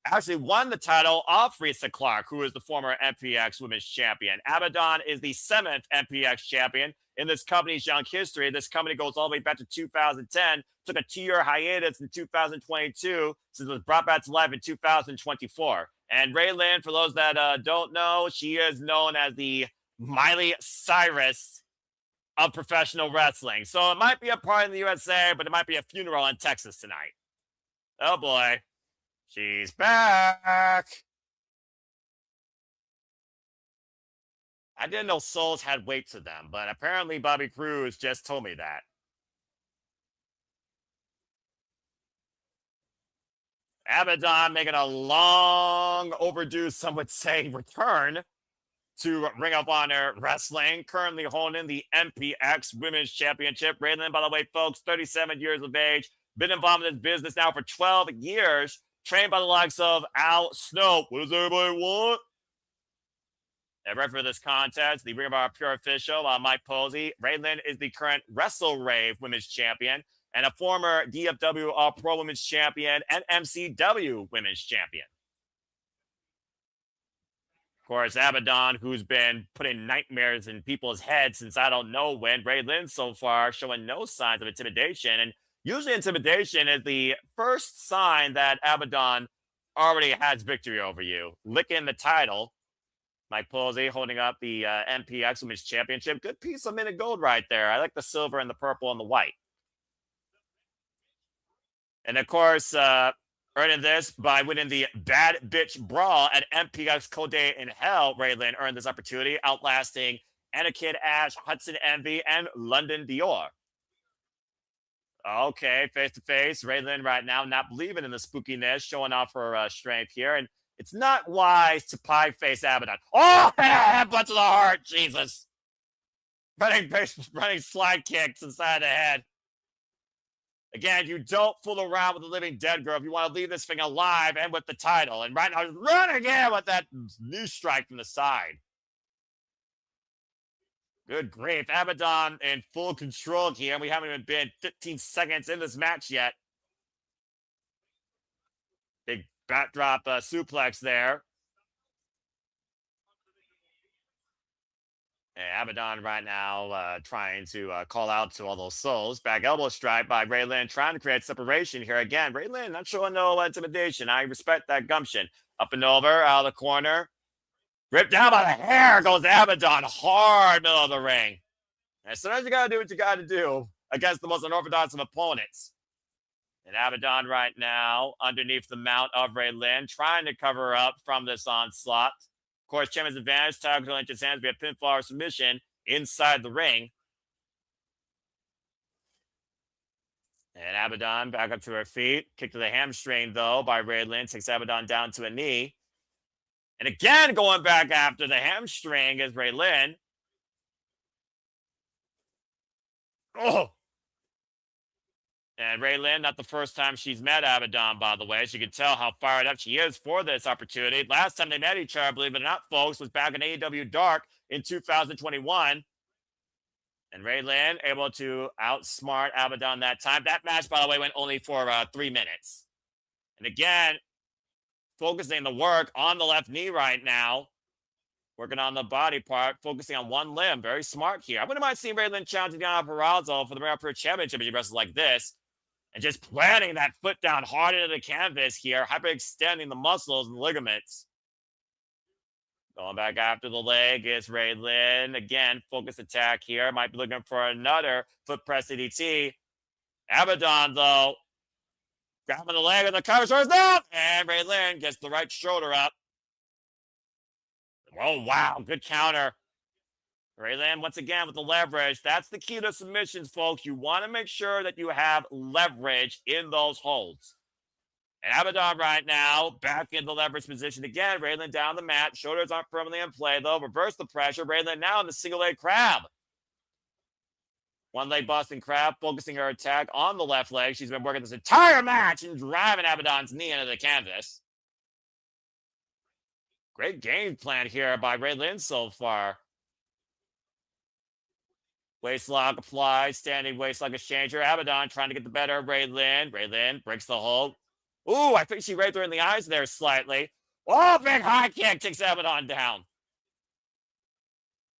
Actually won the title off Reiza Clarke, who is the former MPX Women's Champion. Abadon is the 7th MPX champion in this company's young history. This company goes all the way back to 2010, took a 2-year hiatus in 2022, since it was brought back to life in 2024. And Raylan, for those that don't know, she is known as the Miley Cyrus of professional wrestling. So it might be a party in the USA, but it might be a funeral in Texas tonight. Oh boy. She's back. I didn't know souls had weight to them, but apparently Bobby Cruz just told me that. Abadon making a long overdue, some would say, return to Ring of Honor Wrestling, currently holding the MPX Women's Championship. Raylan, by the way, folks, 37 years of age, been involved in this business now for 12 years, trained by the likes of Al Snow. What does everybody want? And right for this contest, the Ring of Honor Pure Official, Mike Posey. Raylan is the current Wrestle Rave Women's Champion and a former DFW All Pro Women's Champion and MCW Women's Champion. Of course, Abadon, who's been putting nightmares in people's heads since I don't know when. Raylan so far showing no signs of intimidation. And usually intimidation is the first sign that Abadon already has victory over you. Licking the title. Mike Posey holding up the MPX Women's Championship. Good piece of minute gold right there. I like the silver and the purple and the white. And of course, earning this by winning the Bad Bitch Brawl at MPX Cold Day in Hell. Raylan earned this opportunity, outlasting Anakin Ash, Hudson Envy, and London Dior. Okay, face to face. Raylan right now not believing in the spookiness, showing off her strength here. And it's not wise to pie face Abadon. Oh, headbutt to the heart. Jesus. Running slide kicks inside the head. Again, you don't fool around with the living dead girl if you want to leave this thing alive and with the title. And right now, run again with that knee strike from the side. Good grief. Abadon in full control here. We haven't even been 15 seconds in this match yet. Big backdrop suplex there. And Abadon right now trying to call out to all those souls. Back elbow strike by Raylan, trying to create separation here. Again, Raylan not showing no intimidation. I respect that gumption. Up and over, out of the corner. Ripped down by the hair goes Abadon. Hard middle of the ring. And sometimes you got to do what you got to do against the most unorthodox of opponents. And Abadon right now underneath the mount of Raylan, trying to cover up from this onslaught. Of course, champion's advantage, title control into his hands via pinfall or submission inside the ring. And Abadon back up to her feet. Kick to the hamstring, though, by Raylan. Takes Abadon down to a knee. And again, going back after the hamstring is Raylan. Oh! And Raylan, not the first time she's met Abadon, by the way. She can tell how fired up she is for this opportunity. Last time they met each other, believe it or not, folks, was back in AEW Dark in 2021. And Raylan able to outsmart Abadon that time. That match, by the way, went only for 3 minutes. And again, focusing the work on the left knee right now. Working on the body part, focusing on one limb. Very smart here. I wouldn't mind seeing Raylan challenging Deonna Purrazzo for the Metroplex Championship if she wrestles like this. And just planting that foot down hard into the canvas here, hyperextending the muscles and ligaments. Going back after the leg is Raylan. Again, focus attack here. Might be looking for another foot press DDT. Abadon, though, grabbing the leg and the cover shoulders down. And Raylan gets the right shoulder up. Oh, wow. Good counter. Raylan, once again, with the leverage. That's the key to submissions, folks. You want to make sure that you have leverage in those holds. And Abadon right now, back in the leverage position again. Raylan down the mat. Shoulders aren't firmly in play, though. Reverse the pressure. Raylan now in the single leg crab. One leg Boston crab, focusing her attack on the left leg. She's been working this entire match and driving Abadon's knee into the canvas. Great game plan here by Ray Lynn so far. Waist lock applied, standing waist lock exchanger. Abadon trying to get the better of Ray Lynn. Ray Lynn breaks the hold. Ooh, I think she raked her in the eyes there slightly. Oh, big high kick takes Abadon down.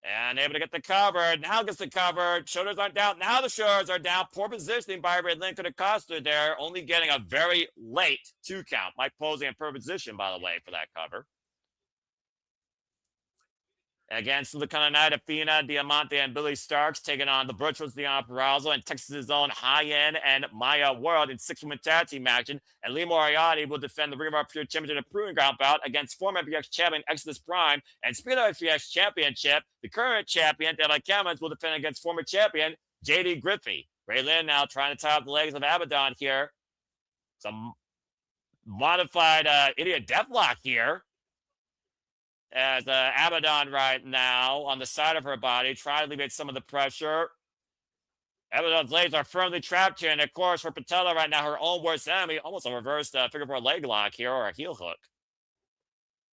And able to get the cover. Now gets the cover. Shoulders aren't down. Now the shoulders are down. Poor positioning by Ray Lynn could have cost her there. Only getting a very late 2 count. Mike posing in per position, by the way, for that cover. Against the kind of night, Athena, Diamanté, and Billie Starks taking on the virtuous Deonna Purrazzo and Texas's own Hyan and Maya World in 6-woman tag team action. And Lee Moriarty will defend the Ring of Honor Pure Championship and Proving Ground bout against former MPX champion Exodus Prime. And speaking of MPX Championship, the current champion, Devin Cummins, will defend against former champion JD Griffey. Ray Lynn now trying to tie up the legs of Abadon here. Some modified idiot deathlock here. As Abadon right now on the side of her body, trying to alleviate some of the pressure. Abadon's legs are firmly trapped here, and of course, for Patella right now, her own worst enemy, almost a reversed figure 4 leg lock here, or a heel hook.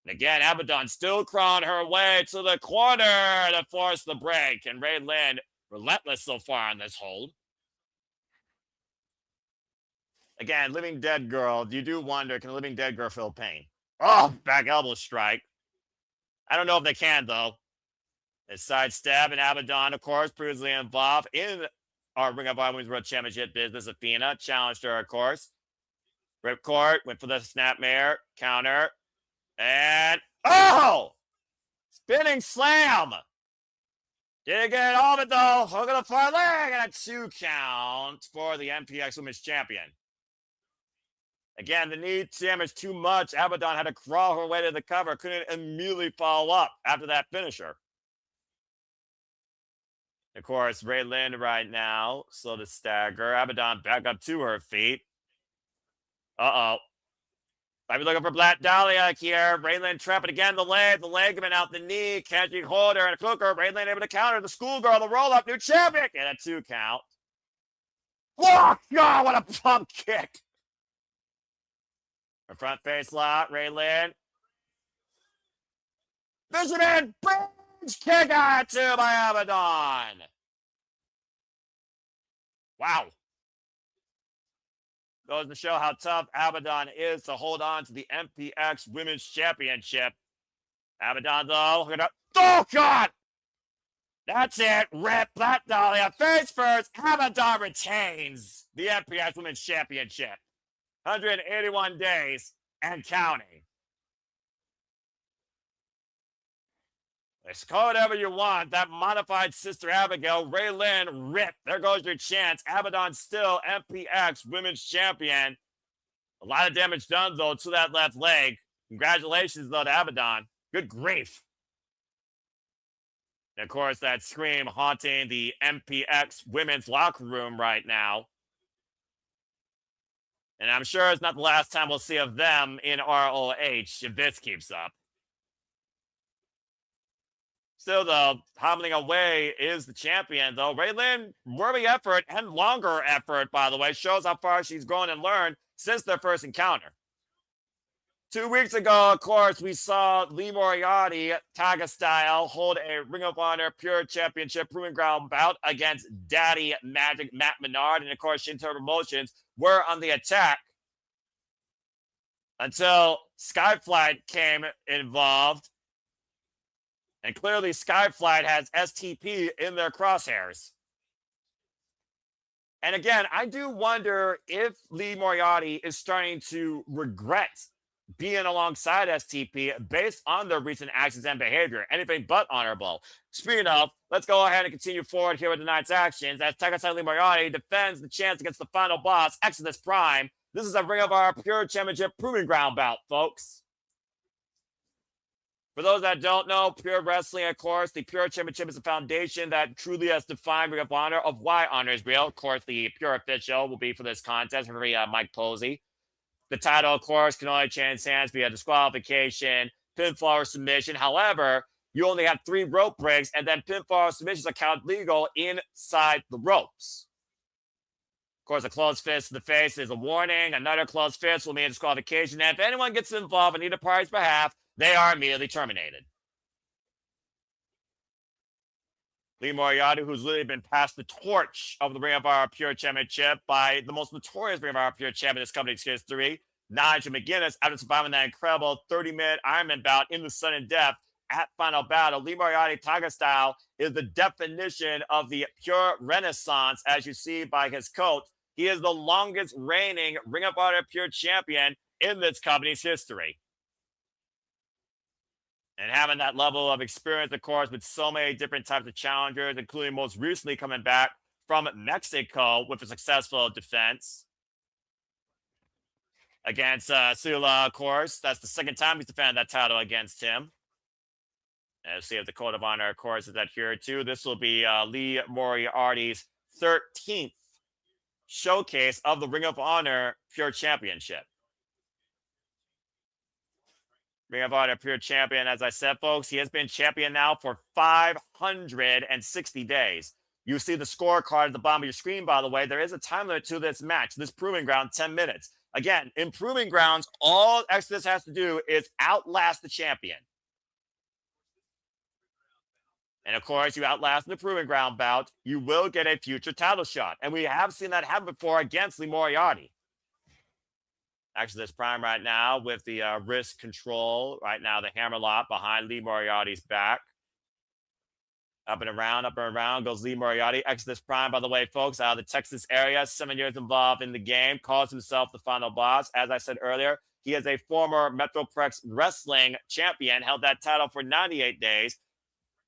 And again, Abadon still crawling her way to the corner to force the break, and Ray Lynn relentless so far on this hold. Again, Living Dead Girl, you do wonder, can a Living Dead Girl feel pain? Oh, back elbow strike. I don't know if they can, though. A side stab, and Abadon, of course, previously involved in our Ring of Honor Women's World Championship business. Athena challenged her, of course. Ripcord went for the snapmare, counter, and oh! Spinning slam! Didn't get all of it, though. Hook of the far leg, and a 2 count for the MPX Women's Champion. Again, the knee damage too much. Abadon had to crawl her way to the cover. Couldn't immediately follow up after that finisher. Of course, Ray Lynn right now, slow to stagger. Abadon back up to her feet. Uh-oh. Might be looking for Black Dahlia here. Ray Lynn trapping again the ligament out the knee. Can't you hold her and a cooker. Ray Lynn able to counter the schoolgirl, the roll-up, new champion. And a 2 count. Oh, God, what a pump kick. A front face lock, Ray Lynn. Fisherman bridge kick out to by Abadon. Wow. Goes to show how tough Abadon is to hold on to the MPX Women's Championship. Abadon, though, oh, God! That's it. Rip Black Dahlia face first. Abadon retains the MPX Women's Championship. 181 days and counting. Let's call it whatever you want. That modified Sister Abigail, Ray Lynn, rip. There goes your chance. Abadon still MPX Women's Champion. A lot of damage done, though, to that left leg. Congratulations, though, to Abadon. Good grief. And, of course, that scream haunting the MPX Women's locker room right now. And I'm sure it's not the last time we'll see of them in ROH if this keeps up. Still, though, hobbling away is the champion, though. Ray Lynn, worthy effort and longer effort, by the way, shows how far she's grown and learned since their first encounter. 2 weeks ago, of course, we saw Lee Moriarty, Taga style, hold a Ring of Honor Pure Championship Proving Ground bout against Daddy Magic Matt Menard. And, of course, Shinto Promotions were on the attack until Skyflight came involved. And clearly, Skyflight has STP in their crosshairs. And again, I do wonder if Lee Moriarty is starting to regret being alongside STP based on their recent actions and behavior. Anything but honorable. Speaking of, let's go ahead and continue forward here with tonight's actions as Takasai Lee Moriarty defends the chance against the final boss, Exodus Prime. This is a Ring of Honor Pure Championship Proving Ground bout, folks. For those that don't know, Pure Wrestling, of course, the Pure Championship is a foundation that truly has defined Ring of Honor of why honor is real. Of course, the Pure official will be for this contest, Mike Posey. The title, of course, can only change hands via disqualification, pinfall, or submission. However, you only have 3 rope breaks, and then pinfall or submissions are counted legal inside the ropes. Of course, a closed fist to the face is a warning. Another closed fist will mean disqualification. And if anyone gets involved on either party's behalf, they are immediately terminated. Lee Moriarty, who's literally been passed the torch of the Ring of Honor Pure Championship by the most notorious Ring of Honor Pure Champion in this company's history, Nigel McGuinness, after surviving that incredible 30-minute Ironman bout in the sudden death at Final Battle. Lee Moriarty, Tiger Style, is the definition of the pure renaissance, as you see by his coat. He is the longest reigning Ring of Honor Pure Champion in this company's history. And having that level of experience, of course, with so many different types of challengers, including most recently coming back from Mexico with a successful defense against Sula, of course. That's the second time he's defended that title against him. And let's see if the Code of Honor, of course, is adhered to. This will be Lee Moriarty's 13th showcase of the Ring of Honor Pure Championship. Ring of Honor Pure Champion, as I said, folks, he has been champion now for 560 days. You see the scorecard at the bottom of your screen, by the way. There is a time limit to this match, this Proving Ground, 10 minutes. Again, in Proving Grounds, all Exodus has to do is outlast the champion. And, of course, you outlast the Proving Ground bout, you will get a future title shot. And we have seen that happen before against Lee Moriarty. Exodus Prime right now with the wrist control. Right now, the hammerlock behind Lee Moriarty's back. Up and around goes Lee Moriarty. Exodus Prime, by the way, folks, out of the Texas area, 7 years involved in the game, calls himself the final boss. As I said earlier, he is a former Metroplex wrestling champion, held that title for 98 days.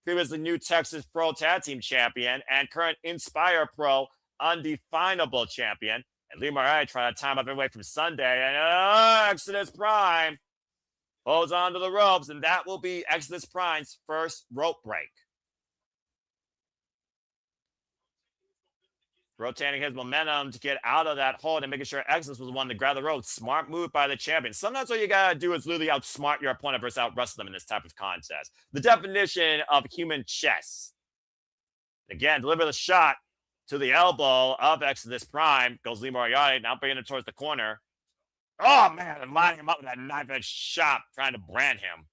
Previously New Texas Pro Tag Team Champion and current Inspire Pro Undefinable Champion. And Lee Moriarty trying to time up away from Sunday. And Exodus Prime holds on to the ropes. And that will be Exodus Prime's first rope break. Rotating his momentum to get out of that hold and making sure Exodus was the one to grab the rope. Smart move by the champion. Sometimes what you got to do is literally outsmart your opponent versus out-wrestle them in this type of contest. The definition of human chess. Again, deliver the shot to the elbow of Exodus Prime. Goes Lee Moriarty, now bringing it towards the corner. Oh, man, and lining him up with that knife-edge shot, trying to brand him.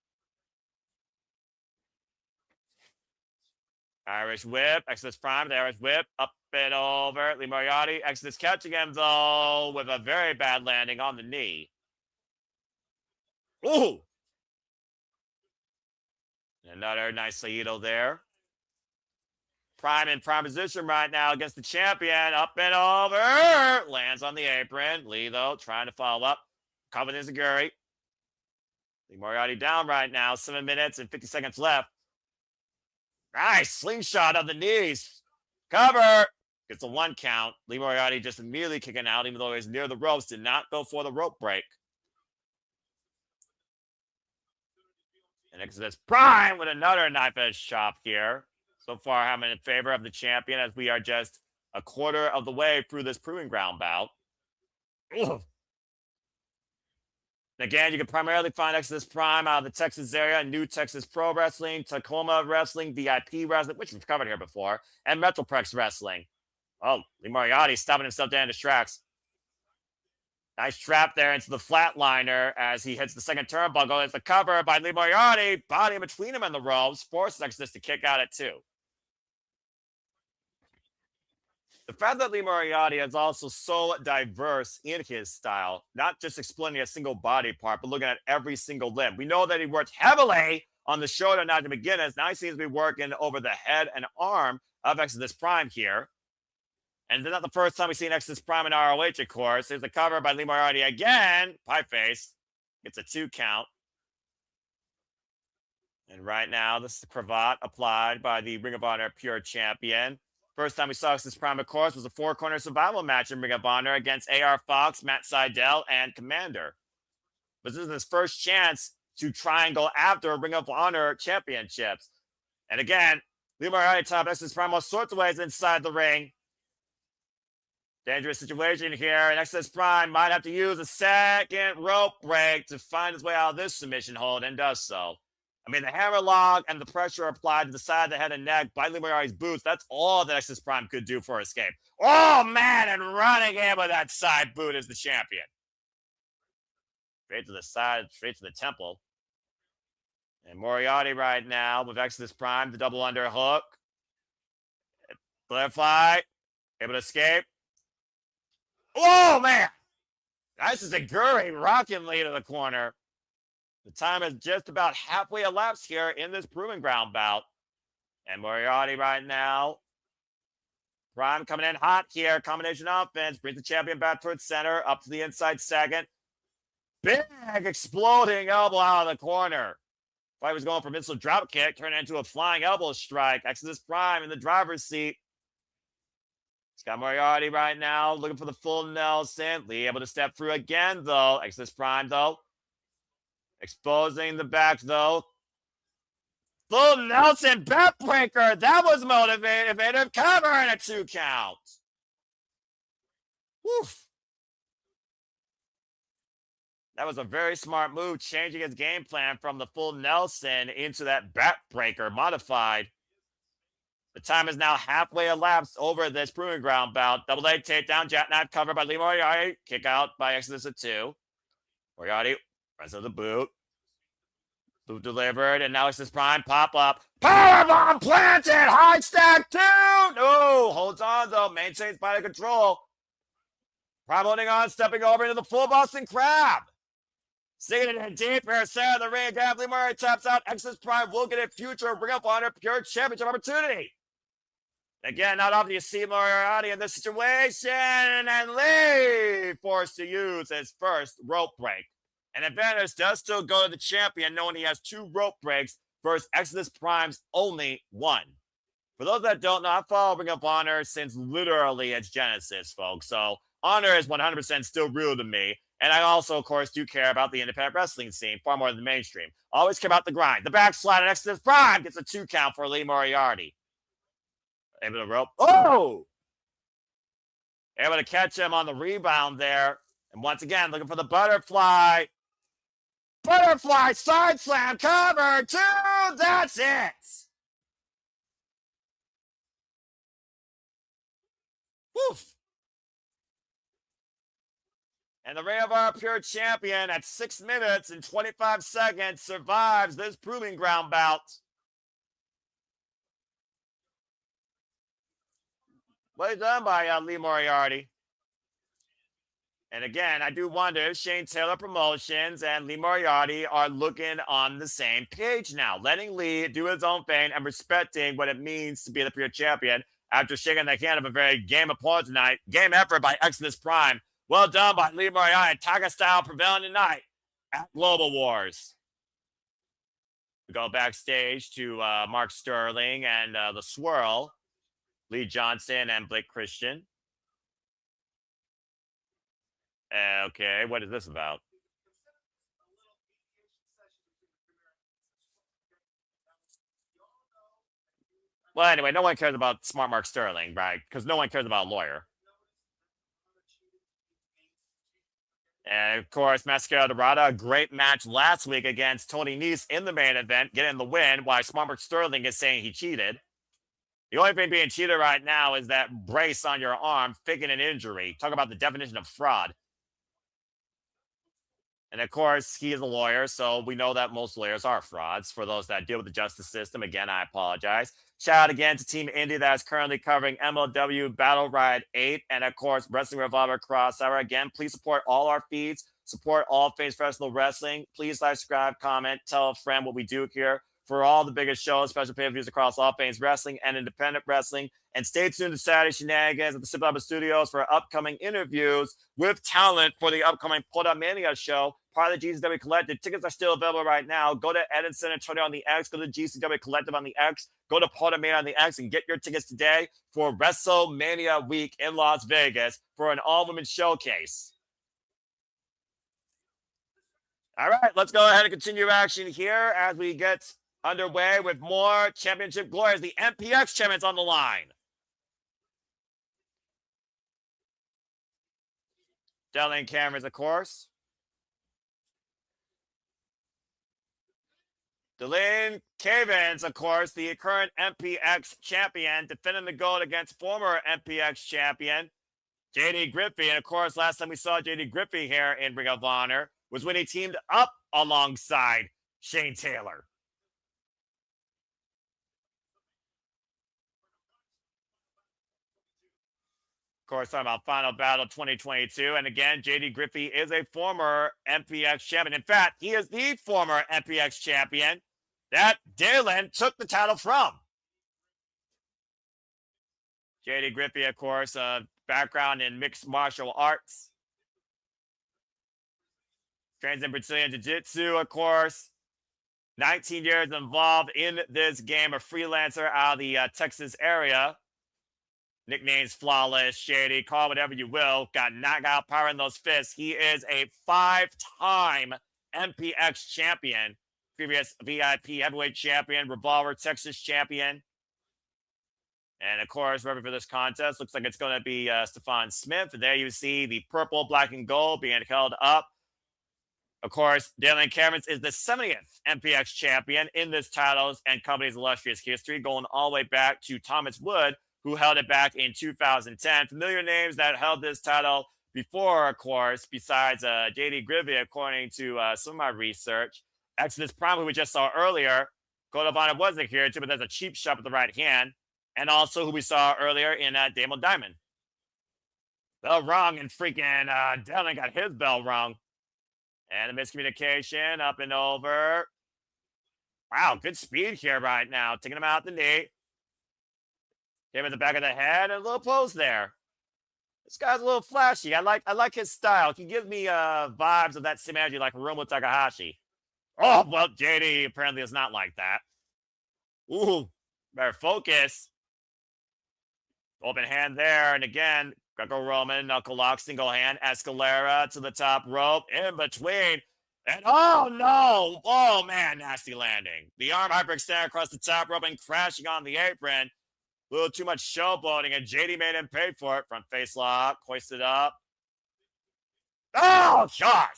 Irish whip, Exodus Prime, the Irish whip, up and over. Lee Moriarty, Exodus catching him, though, with a very bad landing on the knee. Ooh! Another nice Saito there. Prime in prime position right now against the champion. Up and over. Lands on the apron. Lee, though, trying to follow up. Covered in Zaguri. Lee Moriarty down right now. 7 minutes and 50 seconds left. Nice slingshot of the knees. Cover. Gets a 1 count. Lee Moriarty just immediately kicking out, even though he was near the ropes. Did not go for the rope break. And Exodus Prime with another knife-edge chop here. So far, having in favor of the champion as we are just a quarter of the way through this Proving Ground bout. Ugh. Again, you can primarily find Exodus Prime out of the Texas area, New Texas Pro Wrestling, Tacoma Wrestling, VIP Wrestling, which we've covered here before, and Metroplex Wrestling. Oh, Lee Moriarty stopping himself down in his tracks. Nice trap there into the flatliner as he hits the second turnbuckle. It's the cover by Lee Moriarty. Body in between him and the ropes. Forces Exodus to kick out at 2. The fact that Lee Moriarty is also so diverse in his style, not just explaining a single body part, but looking at every single limb. We know that he worked heavily on the shoulder now to beginners. Now he seems to be working over the head and arm of Exodus Prime here. And it's not the first time we've seen Exodus Prime in ROH, of course. There's the cover by Lee Moriarty again. Pie face. Gets a 2 count. And right now, this is the cravat applied by the Ring of Honor Pure Champion. First time we saw Exodus Prime, of course, was a 4-corner survival match in Ring of Honor against AR Fox, Matt Seidel, and Commander. But this is his first chance to try and go after Ring of Honor championships. And again, Lee Moriarty top Exodus Prime all sorts of ways inside the ring. Dangerous situation here, and Exodus Prime might have to use a second rope break to find his way out of this submission hold, and does so. I mean, the hammerlock and the pressure applied to the side of the head and neck by Lee Moriarty's boots, that's all that Exodus Prime could do for escape. Oh, man, and running in with that side boot is the champion. Straight to the side, straight to the temple. And Moriarty right now with Exodus Prime, the double underhook. Butterfly, able to escape. Oh, man! Nice as a Guri rocking lead to the corner. The time is just about halfway elapsed here in this proving ground bout. And Moriarty right now. Prime coming in hot here. Combination offense. Brings the champion back towards center. Up to the inside second. Big exploding elbow out of the corner. Fight was going for missile drop kick. Turned into a flying elbow strike. Exodus Prime in the driver's seat. It's got Moriarty right now. Looking for the full Nelson. Lee able to step through again, though. Exodus Prime, though. Exposing the back, though. Full Nelson backbreaker. That was motivative. Cover and a 2 count. Woof. That was a very smart move, changing his game plan from the full Nelson into that backbreaker modified. The time is now halfway elapsed over this proving ground bout. Double leg takedown, jackknife cover by Lee Moriarty. Kick out by Exodus at 2. Moriarty runs into the boot. Boot delivered, and now Exodus Prime pop up. Powerbomb planted! High stack 2! No! Holds on, though. Maintains body control. Prime holding on, stepping over into the full Boston Crab. Sinking it in deep here, center of the ring. Again, Lee Moriarty taps out. Exodus Prime will get a future Ring of Honor Pure Championship opportunity. Again, not often you see Moriarty in this situation, and Lee forced to use his first rope break. And advantage does still go to the champion, knowing he has 2 rope breaks versus Exodus Prime's only 1. For those that don't know, I follow Ring of Honor since literally its genesis, folks. So Honor is 100% still real to me. And I also, of course, do care about the independent wrestling scene far more than the mainstream. Always care about the grind. The backslide at Exodus Prime gets a 2 count for Lee Moriarty. Able to rope. Oh! Able to catch him on the rebound there. And once again, looking for the butterfly. Butterfly side slam cover 2. That's it. Woof. And the Ring of Honor Pure Champion at 6 minutes and 25 seconds survives this proving ground bout. Well done by Lee Moriarty. And again, I do wonder if Shane Taylor Promotions and Lee Moriarty are looking on the same page now, letting Lee do his own thing and respecting what it means to be the Pure Champion after shaking the hand of a very game opponent tonight. Game effort by Exodus Prime. Well done by Lee Moriarty. Tiger style prevailing tonight at Global Wars. We go backstage to Mark Sterling and the Swirl, Lee Johnson and Blake Christian. Okay, what is this about? Well, anyway, no one cares about smart Mark Sterling, right? Because no one cares about a lawyer. And of course, Mascara Dorada, a great match last week against Tony Nese in the main event, getting the win, while Smart Mark Sterling is saying he cheated. The only thing being cheated right now is that brace on your arm, faking an injury. Talk about the definition of fraud. And of course, he is a lawyer, so we know that most lawyers are frauds. For those that deal with the justice system, again, I apologize. Shout out again to Team Indy that is currently covering MLW Battle Ride 8 and, of course, Wrestling Revolver Crossover. Again, please support all our feeds. Support all things professional wrestling. Please like, subscribe, comment, tell a friend what we do here for all the biggest shows, special pay-per-views across all things wrestling and independent wrestling. And stay tuned to Saturday Shenanigans at the Sip Up Studios for upcoming interviews with talent for the upcoming Puerto Mania show, part of the GCW Collective. Tickets are still available right now. Go to Ed San Antonio on the X, go to GCW Collective on the X, go to Puerto Mania on the X, and get your tickets today for WrestleMania week in Las Vegas for an all-women showcase. All right, let's go ahead and continue action here as we get underway with more championship glories. The MPX champions on the line. Delling cameras, of course. Delane Cavens, of course, the current MPX champion, defending the gold against former MPX champion JD Griffey. And of course, last time we saw JD Griffey here in Ring of Honor was when he teamed up alongside Shane Taylor. Of course, talking about Final Battle 2022. And again, JD Griffey is a former MPX champion. In fact, he is the former MPX champion that Dalen took the title from. JD Griffey, of course, background in mixed martial arts. Trains in Brazilian Jiu-Jitsu, of course. 19 years involved in this game, a freelancer out of the Texas area. Nicknames Flawless, Shady, call whatever you will. Got knockout power in those fists. He is a 5-time MPX champion. Previous VIP heavyweight champion, Revolver Texas champion. And of course, ready for this contest. Looks like it's going to be Stefan Smith. There you see the purple, black, and gold being held up. Of course, Dalen Camerons is the 70th MPX champion in this titles and company's illustrious history, going all the way back to Thomas Wood, who held it back in 2010. Familiar names that held this title before, of course, besides JD Griffey, according to some of my research. Exodus Prime, who we just saw earlier. Code of Honor wasn't here, too, but there's a cheap shot with the right hand. And also who we saw earlier in Damon Diamond. Bell rung, and freaking Dalen got his bell rung. And a miscommunication up and over. Wow, good speed here right now. Taking him out the knee. Him in the back of the head and a little pose there. This guy's a little flashy. I like his style. He gives me vibes of that same energy like Hiromu Takahashi. Oh, well, JD apparently is not like that. Ooh, better focus. Open hand there. And again, Greco-Roman, knuckle lock, single hand, Escalera to the top rope, in between. And oh no! Oh man, nasty landing. The arm hyperextend across the top rope and crashing on the apron. A little too much showboating, and JD made him pay for it. Front face lock, hoisted up. Oh gosh!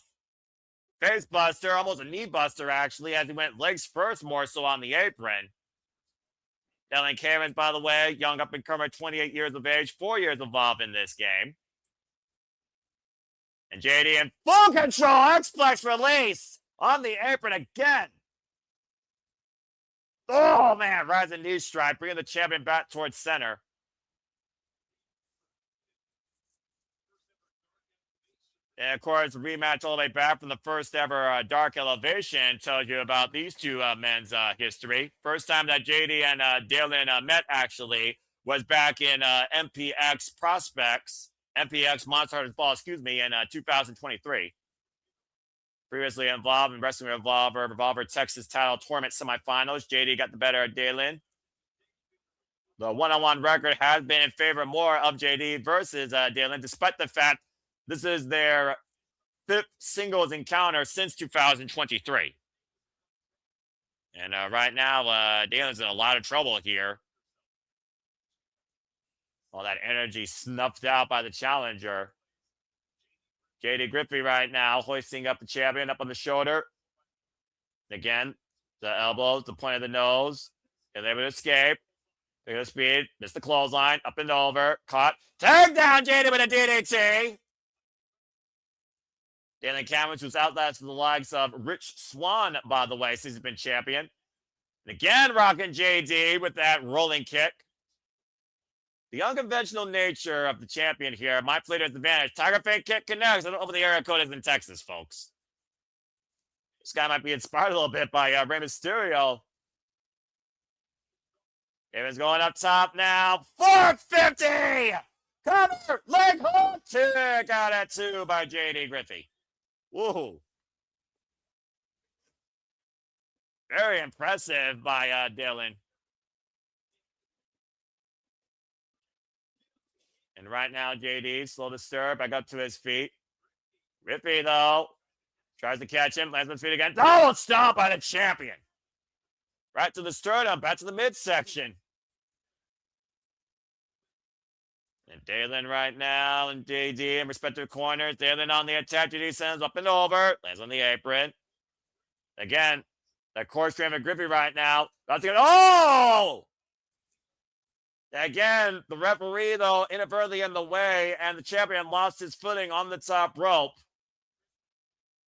Face buster, almost a knee buster actually, as he went legs first more so on the apron. Dalen Camerons, by the way, young up-and-comer, 28 years of age, 4 years involved in this game. And JD in full control, X-Plex release on the apron again. Oh, man, rising knee strike, bringing the champion back towards center. And, of course, rematch all the way back from the first ever Dark Elevation tells you about these two men's history. First time that JD and Dalen met, actually, was back in MPX Prospects, MPX Monster Hunters Ball, in 2023. Previously involved in Wrestling Revolver Texas title tournament semifinals. JD got the better of Dalen. The one-on-one record has been in favor more of JD versus Dalen, despite the fact this is their 5th singles encounter since 2023. And right now, Dalen's in a lot of trouble here. All that energy snuffed out by the challenger. JD Griffey right now hoisting up the champion up on the shoulder. Again, the elbows, the point of the nose. And able to escape. Take the speed. Missed the clothesline. Up and over. Caught. Tag down JD with a DDT. Dalen Camerons, who's outlasted the likes of Rich Swann, by the way, since he's been champion. And again, rocking JD with that rolling kick. The unconventional nature of the champion here might play to his advantage. Tiger Fang kick connects. I don't know what the area code is in Texas, folks. This guy might be inspired a little bit by Rey Mysterio. Damon's going up top now. 450! Cover! Leg hook! Tick out at 2 by JD Griffey. Whoa. Very impressive by Dalen. And right now, JD, slow to stir, back up to his feet. Griffey, though, tries to catch him, lands on his feet again. Oh, stop by the champion. Right to the sternum, back to the midsection. And Dalen right now, and JD in respective corners. Dalen on the attack. JD sends up and over. Lands on the apron. Again, that core stream of Griffey right now. About to get, oh! Again, the referee, though, inadvertently in the way, and the champion lost his footing on the top rope.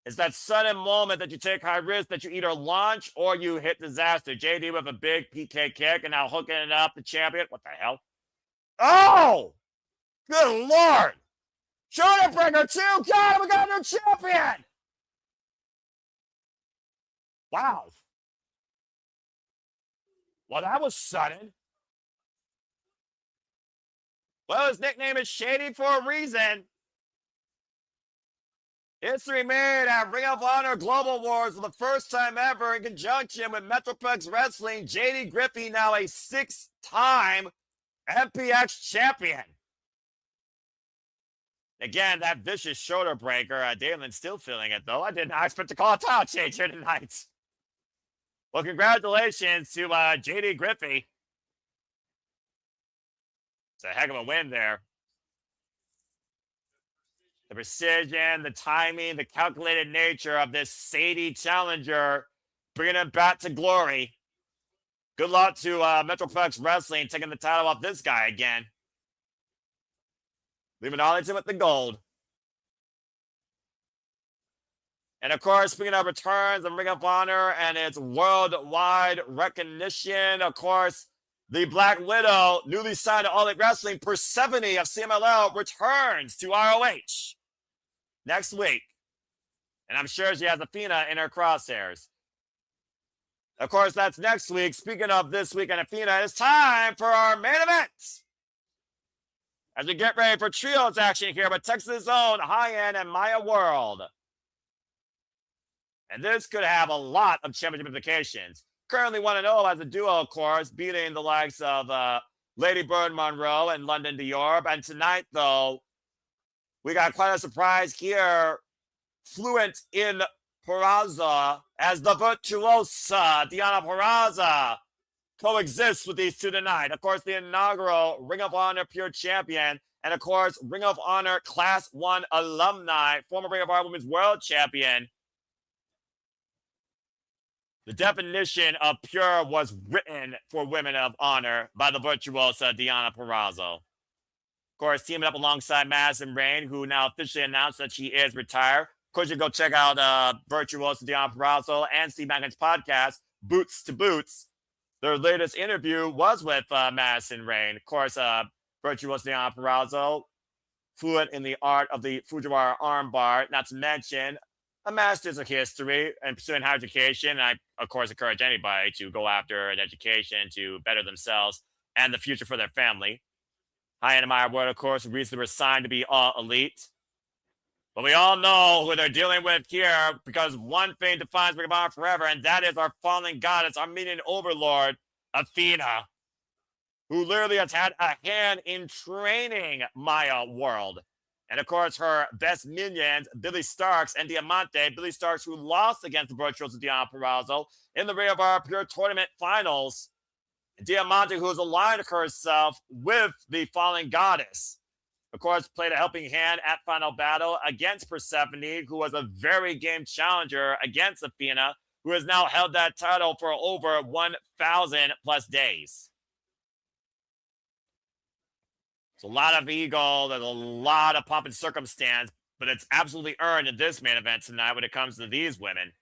It's that sudden moment that you take high risk, that you either launch or you hit disaster. JD with a big PK kick, and now hooking it up, the champion. What the hell? Oh! Good Lord. Shoulder breaker too. God, we got a new champion. Wow. Well, that was sudden. Well, his nickname is Shady for a reason. History made at Ring of Honor Global Wars for the first time ever in conjunction with Metroplex Wrestling. JD Griffey, now a 6-time MPX champion. Again, that vicious shoulder breaker. Damon's still feeling it, though. I did not expect to call a title change here tonight. Well, congratulations to JD Griffey. It's a heck of a win there. The precision, the timing, the calculated nature of this Sadie challenger, bringing him back to glory. Good luck to Metroplex Wrestling taking the title off this guy again. Leaving Arlington with the gold. And of course, speaking of returns of Ring of Honor and its worldwide recognition, of course, the Black Widow, newly signed to All Elite Wrestling, Persephone of CMLL, returns to ROH next week. And I'm sure she has Athena in her crosshairs. Of course, that's next week. Speaking of this week and Athena, it's time for our main event. As we get ready for trios action here with Texas' own Hyan and Maya World. And this could have a lot of championship implications. Currently 1-0 as a duo, of course, beating the likes of Lady Bird Monroe and London Dior. And tonight, though, we got quite a surprise here. Fluent in Purrazzo as the virtuosa Deonna Purrazzo coexists with these two tonight. Of course, the inaugural Ring of Honor Pure Champion, and of course, Ring of Honor Class 1 alumni, former Ring of Honor Women's World Champion. The definition of pure was written for Women of Honor by the virtuosa Deonna Purrazzo. Of course, teaming up alongside Madison Rayne, who now officially announced that she is retired. Of course, you can go check out virtuosa Deonna Purrazzo and Steve Mackin's podcast, Boots to Boots. Their latest interview was with Madison Rayne. Of course, virtuosa Deonna Purrazzo, fluent in the art of the Fujiwara armbar, not to mention a master's of history and pursuing higher education. And I, of course, encourage anybody to go after an education to better themselves and the future for their family. Hyan and Maya World, of course, recently were signed to be All Elite. But we all know who they're dealing with here, because one thing defines Ring of Honor forever, and that is our fallen goddess, our minion overlord, Athena, who literally has had a hand in training Maya World. And of course, her best minions, Billie Starks and Diamanté. Billie Starks, who lost against the virtuosa Deonna Purrazzo in the Ring of Honor Pure Tournament Finals. And Diamanté, who has aligned herself with the fallen goddess. Of course, played a helping hand at Final Battle against Persephone, who was a very game challenger against Athena, who has now held that title for over 1,000 plus days. It's a lot of ego, there's a lot of pomp and circumstance, but it's absolutely earned in this main event tonight when it comes to these women.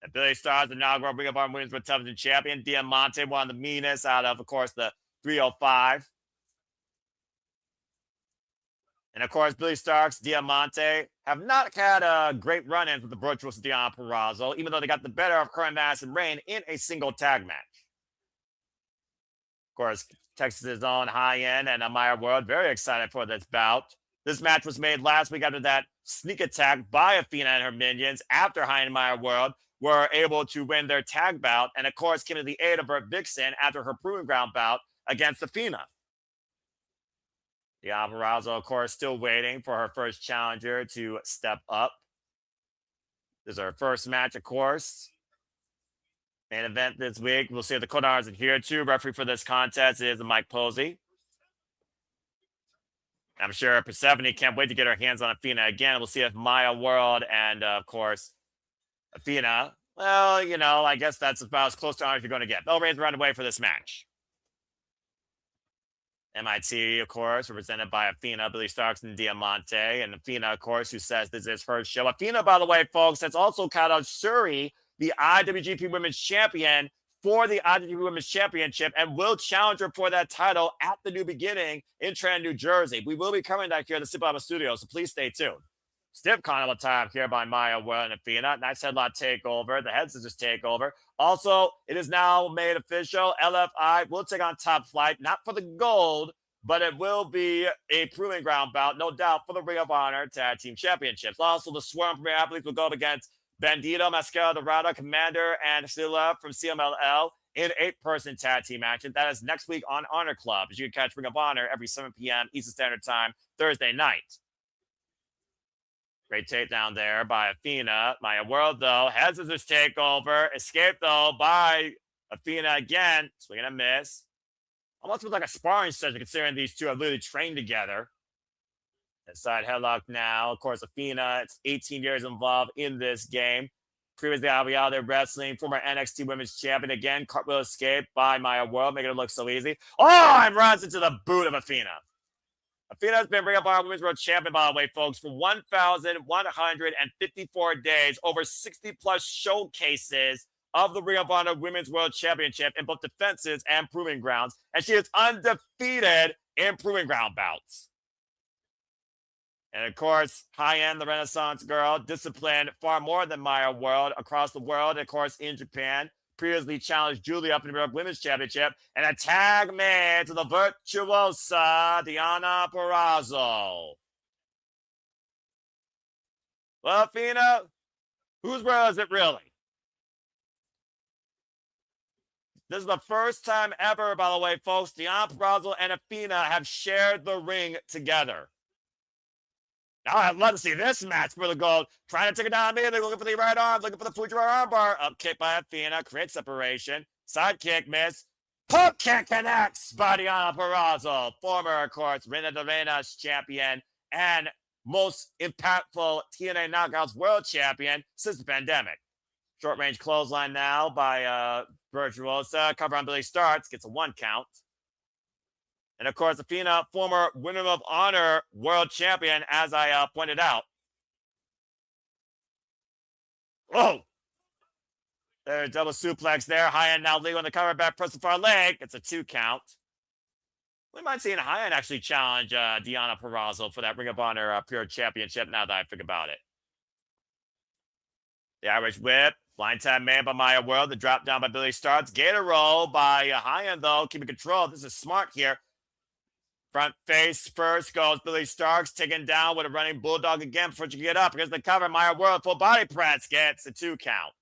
And Billie Starks, the inaugural Ring of Honor Women's World Television Champion. Diamanté, one of the meanest out of course, the 305. And of course, Billie Starks, Diamanté have not had great run-ins with the virtuosa Deonna Purrazzo, even though they got the better of her and Madison Rayne in a single tag match. Of course, Texas' own Hyan and Maya World, very excited for this bout. This match was made last week after that sneak attack by Athena and her minions after Hyan and Maya World were able to win their tag bout, and of course came to the aid of Vixen after her proving ground bout against Athena. Deonna Purrazzo, of course, still waiting for her first challenger to step up. This is her first match, of course. Main event this week. We'll see if the Codars adhere to. Referee for this contest is Mike Posey. I'm sure Persephone can't wait to get her hands on Athena again. We'll see if Maya World and, of course, Athena, well, you know, I guess that's about as close to honor as you're going to get. Bell Reigns run away for this match. MIT, of course, represented by Athena, Billie Starks, and Diamanté. And Athena, of course, who says this is her show. Athena, by the way, folks, that's also Kara Shuri, the IWGP Women's Champion, for the IWGP Women's Championship and will challenge her for that title at the New Beginning in Trenton, New Jersey. We will be covering that here at the Super Alpha Studio, so please stay tuned. Stiff Carnival time here by Maya Will and Athena. Nice headlock takeover. The head scissors takeover. Also, it is now made official. LFI will take on Top Flight, not for the gold, but it will be a proving ground bout, no doubt, for the Ring of Honor Tag Team Championships. Also, the Swarm Premier Athletes will go up against Bandito, Mascara Dorada, Commander, and Silla from CMLL in 8-person tag team action. That is next week on Honor Club, as you can catch Ring of Honor every 7 p.m. Eastern Standard Time, Thursday night. Great takedown there by Athena. Maya World, though, has this takeover. Escaped, though, by Athena again. Swing and a miss. Almost looks like a sparring session, considering these two have literally trained together. Inside headlock now. Of course, Athena, it's 18 years involved in this game. Previously, I'll be out there wrestling. Former NXT Women's Champion again. Cartwheel escape by Maya World, making it look so easy. Oh, and runs into the boot of Athena. Athena has been Ring of Honor Women's World Champion, by the way, folks, for 1,154 days, over 60-plus showcases of the Ring of Honor Women's World Championship in both defenses and proving grounds, and she is undefeated in proving ground bouts. And, of course, Hyan, the Renaissance girl, disciplined far more than Maya World across the world, and, of course, in Japan. Previously challenged Julie up in the World Women's Championship, and a tag made to the virtuosa Deonna Purrazzo. Well, Athena, whose world is it really? This is the first time ever, by the way, folks, Deonna Purrazzo and Athena have shared the ring together. Now I'd love to see this match for the gold. Trying to take it down immediately, looking for the right arm, looking for the Fujiwara armbar. Up kick by Athena, creates separation. Side kick, miss. Pump kick connects by Deonna Purrazzo. Former, of course, Reina de Reinas champion and most impactful TNA Knockouts world champion since the pandemic. Short range clothesline now by Virtuosa. Cover on Billie starts, gets a 1 count. And, of course, Athena, former Winner of Honor world champion, as I pointed out. Whoa! There's double suplex there. Hyan now legal on the cover, back press the far leg. It's a 2 count. We might see Hyan actually challenge Deonna Purrazzo for that Ring of Honor Pure Championship now that I think about it. The Irish whip. Blind tap man by Maya World. The drop down by Billie starts. Gator roll by Hyan, though. Keeping control. This is smart here. Front face first goes Billie Starks, taken down with a running bulldog again before she can get up. Here's the cover. Maya World full body press gets a 2 count.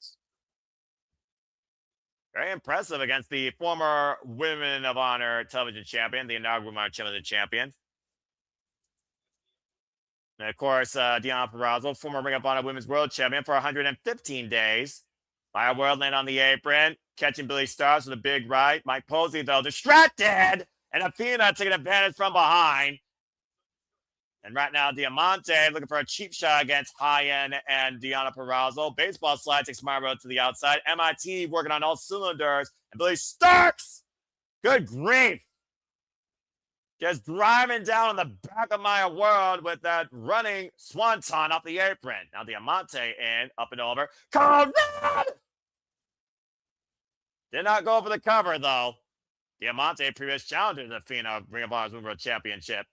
Very impressive against the former Women of Honor television champion, the inaugural Women of Honor television champion. And, of course, Deonna Purrazzo, former Ring of Honor Women's World Champion for 115 days. Maya World land on the apron, catching Billie Starks with a big right. Mike Posey, though, distracted. And Athena taking advantage from behind. And right now, Diamanté looking for a cheap shot against Hyan and Deonna Purrazzo. Baseball slide takes Maya World to the outside. MIT working on all cylinders. And Billie Starks, good grief, just driving down on the back of Maya World with that running swanton off the apron. Now Diamanté in, up and over. Conrad! Did not go for the cover, though. Diamanté, previous challenger to Athena, Ring of Honor's World Championship.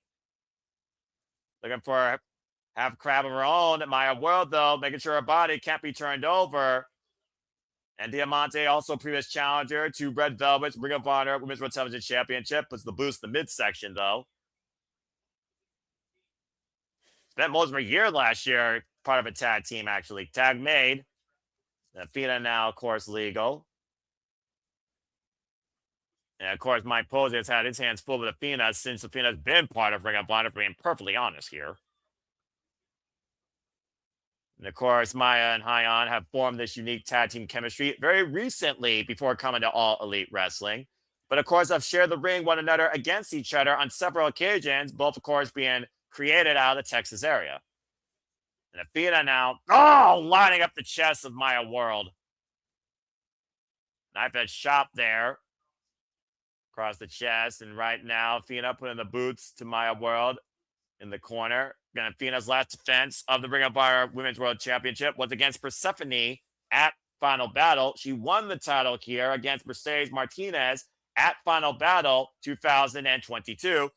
Looking for half crab of her own. Maya World, though, making sure her body can't be turned over. And Diamanté, also previous challenger to Red Velvet's Ring of Honor Women's World Television Championship. Puts the boost in the midsection, though. Spent most of her year last year, part of a tag team, actually. Tag made. Athena now, of course, legal. And, of course, Mike Posey has had his hands full with Athena since Athena's been part of Ring of Honor, for being perfectly honest here. And, of course, Maya and Hyan have formed this unique tag team chemistry very recently before coming to All Elite Wrestling. But, of course, have shared the ring one another against each other on several occasions, both, of course, being created out of the Texas area. And Athena now, lining up the chest of Maya World. Knife edge chop there. Across the chest, and right now, Athena putting the boots to Maya World in the corner. Again, Athena's last defense of the Ring of Honor Women's World Championship was against Persephone at Final Battle. She won the title here against Mercedes Martinez at Final Battle 2022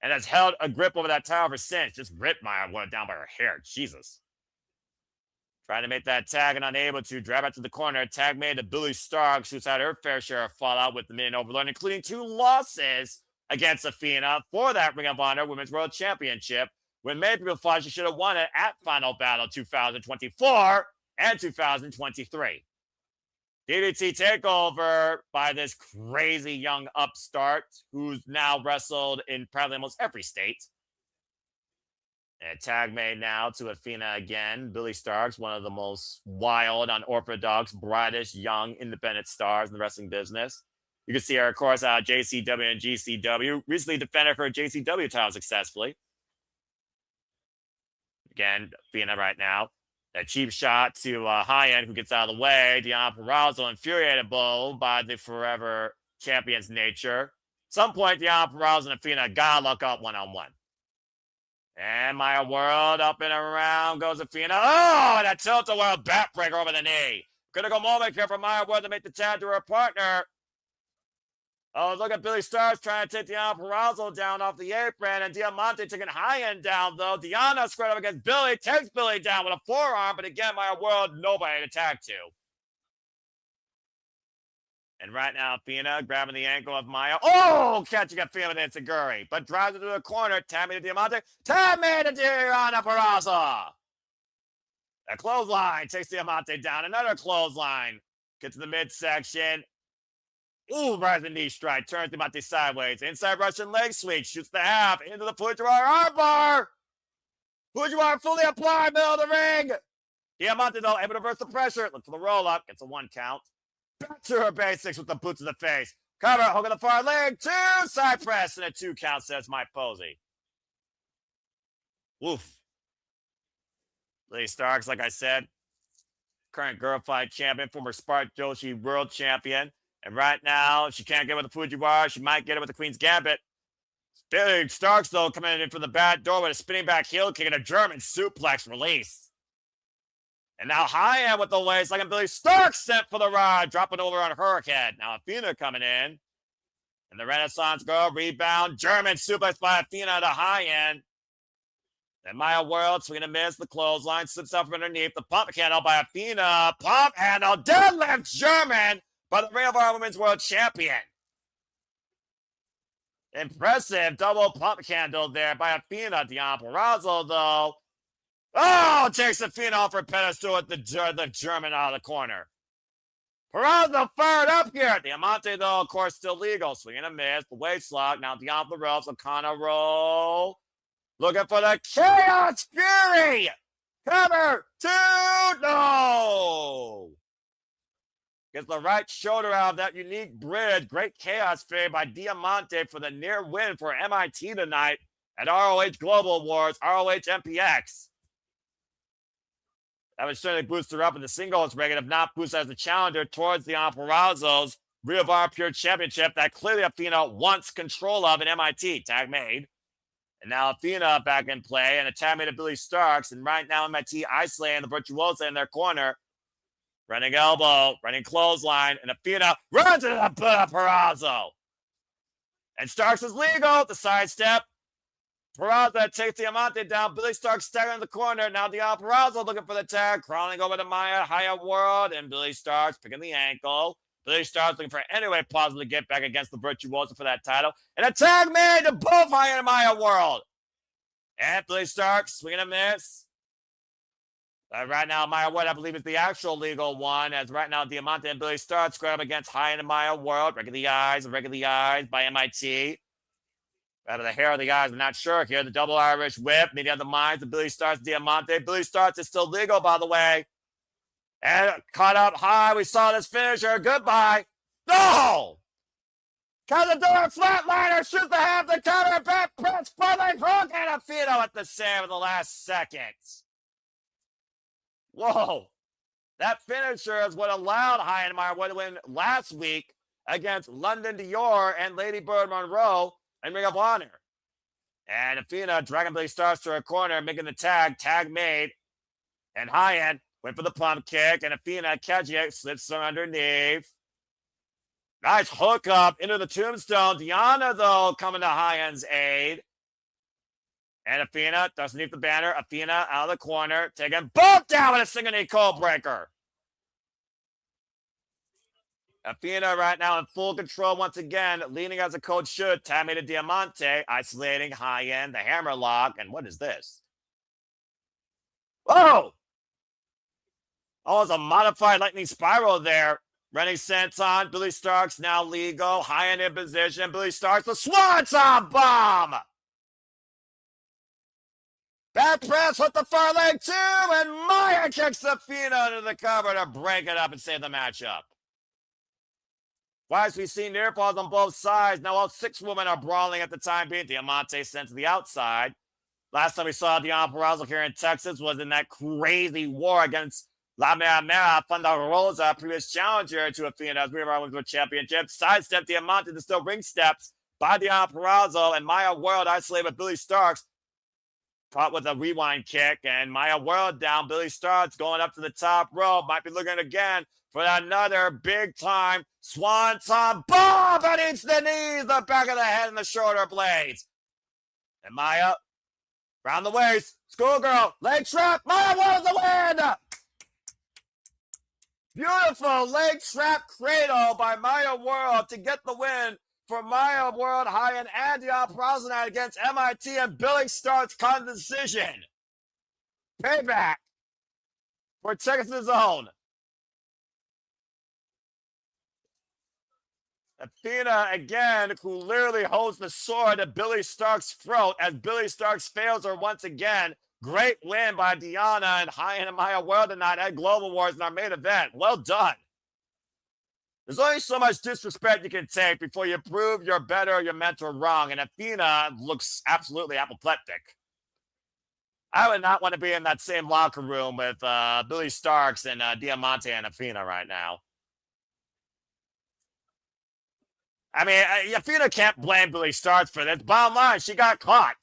and has held a grip over that title ever since. Just ripped Maya Wood down by her hair. Jesus. Trying to make that tag and unable to. Drag back to the corner. Tag made to Billie Starks, who's had her fair share of fallout with the Minion Overlord, including 2 losses against Athena for that Ring of Honor Women's World Championship. When many people thought she should have won it at Final Battle 2024 and 2023. DDT takeover by this crazy young upstart who's now wrestled in probably almost every state. And a tag made now to Athena again. Billie Starks, one of the most wild, unorthodox, brightest, young, independent stars in the wrestling business. You can see her, of course, out JCW and GCW. Recently defended her JCW title successfully. Again, Athena right now. A cheap shot to Hyan, who gets out of the way. Deonna Purrazzo infuriated by the forever champion's nature. At some point, Deonna Purrazzo and Athena gotta look up one-on-one. And Maya World up and around goes Athena. Oh, and a tilt-a-whirl backbreaker over the knee. Critical moment here for Maya World to make the tag to her partner. Oh, look at Billie Starks trying to take Deonna Purrazzo down off the apron, and Diamanté taking Hyan down, though. Deonna squared up against Billie, takes Billie down with a forearm, but again, Maya World, nobody to tag to. And right now, Athena grabbing the ankle of Maya. Oh, catching Athena with Enziguri, but drives it to the corner. Tag me to Diamanté. Tag me to Deonna Purrazzo. A clothesline takes Diamanté down. Another clothesline. Gets to the midsection. Ooh, rising knee strike. Turns Diamanté sideways. Inside Russian leg sweep. Shoots the half into the Fujiwara armbar. Fujiwara fully applied, middle of the ring. Diamanté, though, able to reverse the pressure. Look for the roll up. Gets a 1 count. Back to her basics with the boots to the face. Cover, hook on the far leg. 2 side press and a 2 count, says Mike Posey. Woof. Billie Starks, like I said, current girl fight champion, former Spark Joshi world champion. And right now, if she can't get with the Fujiwara, she might get it with the Queen's Gambit. Billie Starks, though, coming in from the back door with a spinning back heel kick and a German suplex release. And now Hyan with the waist, like Billie Starks sent for the ride, dropping over on her head. Now Athena coming in. And the Renaissance girl rebound. German suplex by Athena to Hyan. And Maya World swinging a miss. The clothesline slips out from underneath. The pump handle by Athena. Pump handle. Deadlift German by the Ring of Honor Women's World Champion. Impressive double pump handle there by Athena. Deonna Purrazzo, though. Oh, takes Athena off her pedestal with the German out of the corner. Purrazzo fired up here. Diamanté, though, of course, still legal. Swinging a miss. The waist lock. Now beyond the ropes. O'Connor roll. Looking for the Chaos Fury. Cover. 2. No. Gets the right shoulder out of that unique bridge. Great Chaos Fury by Diamanté for the near win for MIT tonight at ROH Global Awards, ROH MPX. That would certainly boost her up in the singles ranking, if not boost her as a challenger towards the Purrazzo's Ring of Honor Pure Championship that clearly Athena wants control of in MIT. Tag made. And now Athena back in play, and a tag made to Billie Starks. And right now MIT isolating the Virtuosa in their corner. Running elbow, running clothesline, and Athena runs into the Purrazzo. And Starks is legal. The sidestep. Purrazzo takes Diamanté down. Billie Starks staggering in the corner. Now Deonna Purrazzo looking for the tag. Crawling over to Maya Hyan World. And Billie Starks picking the ankle. Billie Starks looking for any way possible to get back against the Virtuosa for that title. And a tag made to both Hyan and Maya World. And Billie Starks swinging a miss. Right now, Maya World, I believe, is the actual legal one. As right now, Diamanté and Billie Starks square up against Hyan and Maya World. Regular eyes by MIT. Out of the hair of the eyes, I'm not sure here. The double Irish whip, meeting of the minds of Billie Starks, Diamanté. Billie Starks is still legal, by the way. And caught up high. We saw this finisher. Goodbye. No! Cazador flatliner shoots the half, the counter, back press, front leg hook, and Athena at the save in the last seconds. Whoa. That finisher is what allowed Hyan and Maya to win last week against London Dior and Lady Bird Monroe and Ring of Honor. And Athena dragging Billie Starks to her corner, making the tag made. And Hyan Went for the pump kick, and Athena catching it, slips from underneath. Nice hook up into the tombstone. Deonna, though, coming to Hyan's aid. And Athena doesn't need the banner. Athena out of the corner, taking both down with a single knee cold breaker. Athena right now in full control once again, leaning as a coach should. Tammy to Diamanté, isolating Hyan, the hammer lock. And what is this? Oh! Oh, it's a modified lightning spiral there. Renaissance on. Billie Starkz now legal. Hyan in position. Billie Starkz, the Swanton bomb! Back press with the far leg too, and Maya kicks Athena into the cover to break it up and save the matchup. Twice we've seen near falls on both sides. Now all 6 women are brawling at the time being. Diamanté sent to the outside. Last time we saw Deonna Purrazzo here in Texas was in that crazy war against La Mera Mera Thunder Rosa, previous challenger to Athena as we were on with the championship. Sidestep Diamanté to still ring steps by Deonna Purrazzo, and Maya World isolated with Billie Starkz. Caught with a rewind kick, and Maya World down. Billie Starkz going up to the top rope. Might be looking again for another big-time Swanton bomb that hits the knees, the back of the head, and the shoulder blades. And Maya, round the waist, schoolgirl, leg trap. Maya World the win! Beautiful leg trap cradle by Maya World to get the win for Maya World, Hyan, and Deonna Purrazzo against MIT and Billie Starkz condecision. Payback for Texas' own. Athena, again, who literally holds the sword at Billie Starkz' throat as Billie Starkz fails her once again. Great win by Deonna and Hyan and Maya World tonight at Global Wars in our main event. Well done. There's only so much disrespect you can take before you prove you're better or you're meant or wrong, and Athena looks absolutely apoplectic. I would not want to be in that same locker room with Billie Starkz and Diamanté and Athena right now. I mean, Athena can't blame Billie Starkz for this. Bottom line, she got caught.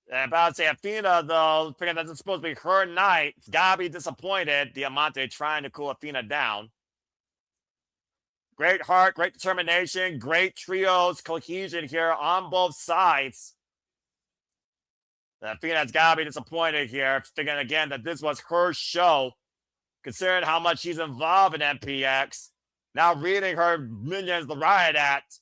And about to say Athena, though, figuring that's supposed to be her night. It's gotta be disappointed. Diamanté trying to cool Athena down. Great heart, great determination, great trios, cohesion here on both sides. Athena's gotta be disappointed here, figuring again that this was her show, considering how much she's involved in MPX. Now reading her minions, the Riot Act.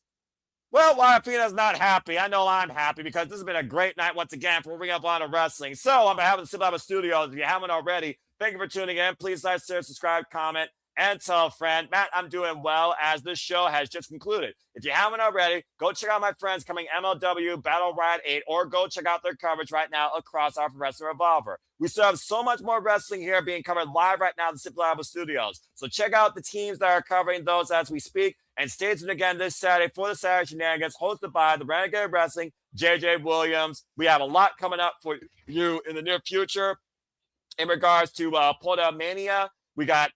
Well, while Athena's not happy, I know I'm happy because this has been a great night once again for Ring of Honor Wrestling. So, on behalf of the Simple Lava Studios, if you haven't already, thank you for tuning in. Please like, share, subscribe, comment, and tell a friend. Matt, I'm doing well as this show has just concluded. If you haven't already, go check out my friends coming MLW Battle Riot 8 or go check out their coverage right now across our Wrestling Revolver. We still have so much more wrestling here being covered live right now at the Simple Lava Studios. So check out the teams that are covering those as we speak. And stay tuned again this Saturday for the Saturday Shenanigans hosted by the Renegade Wrestling, JJ Williams. We have a lot coming up for you in the near future in regards to Poda Mania. We got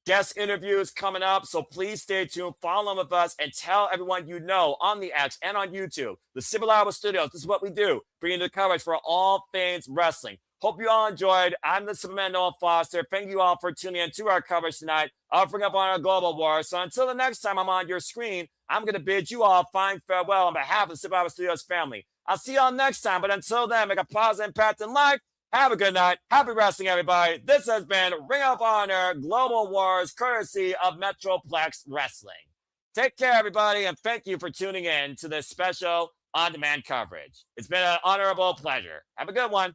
guest interviews coming up, so please stay tuned, follow with us, and tell everyone you know on the X and on YouTube. The Simple Lava Studios, this is what we do, bringing you the coverage for all things wrestling. Hope you all enjoyed. I'm the Superman Noah Foster. Thank you all for tuning in to our coverage tonight. I'll bring up on our Global War. So until the next time I'm on your screen, I'm going to bid you all fine farewell on behalf of the Simple Lava Studios family. I'll see you all next time, but until then, make a positive impact in life. Have a good night. Happy wrestling, everybody. This has been Ring of Honor Global Wars, courtesy of Metroplex Wrestling. Take care, everybody, and thank you for tuning in to this special on-demand coverage. It's been an honorable pleasure. Have a good one.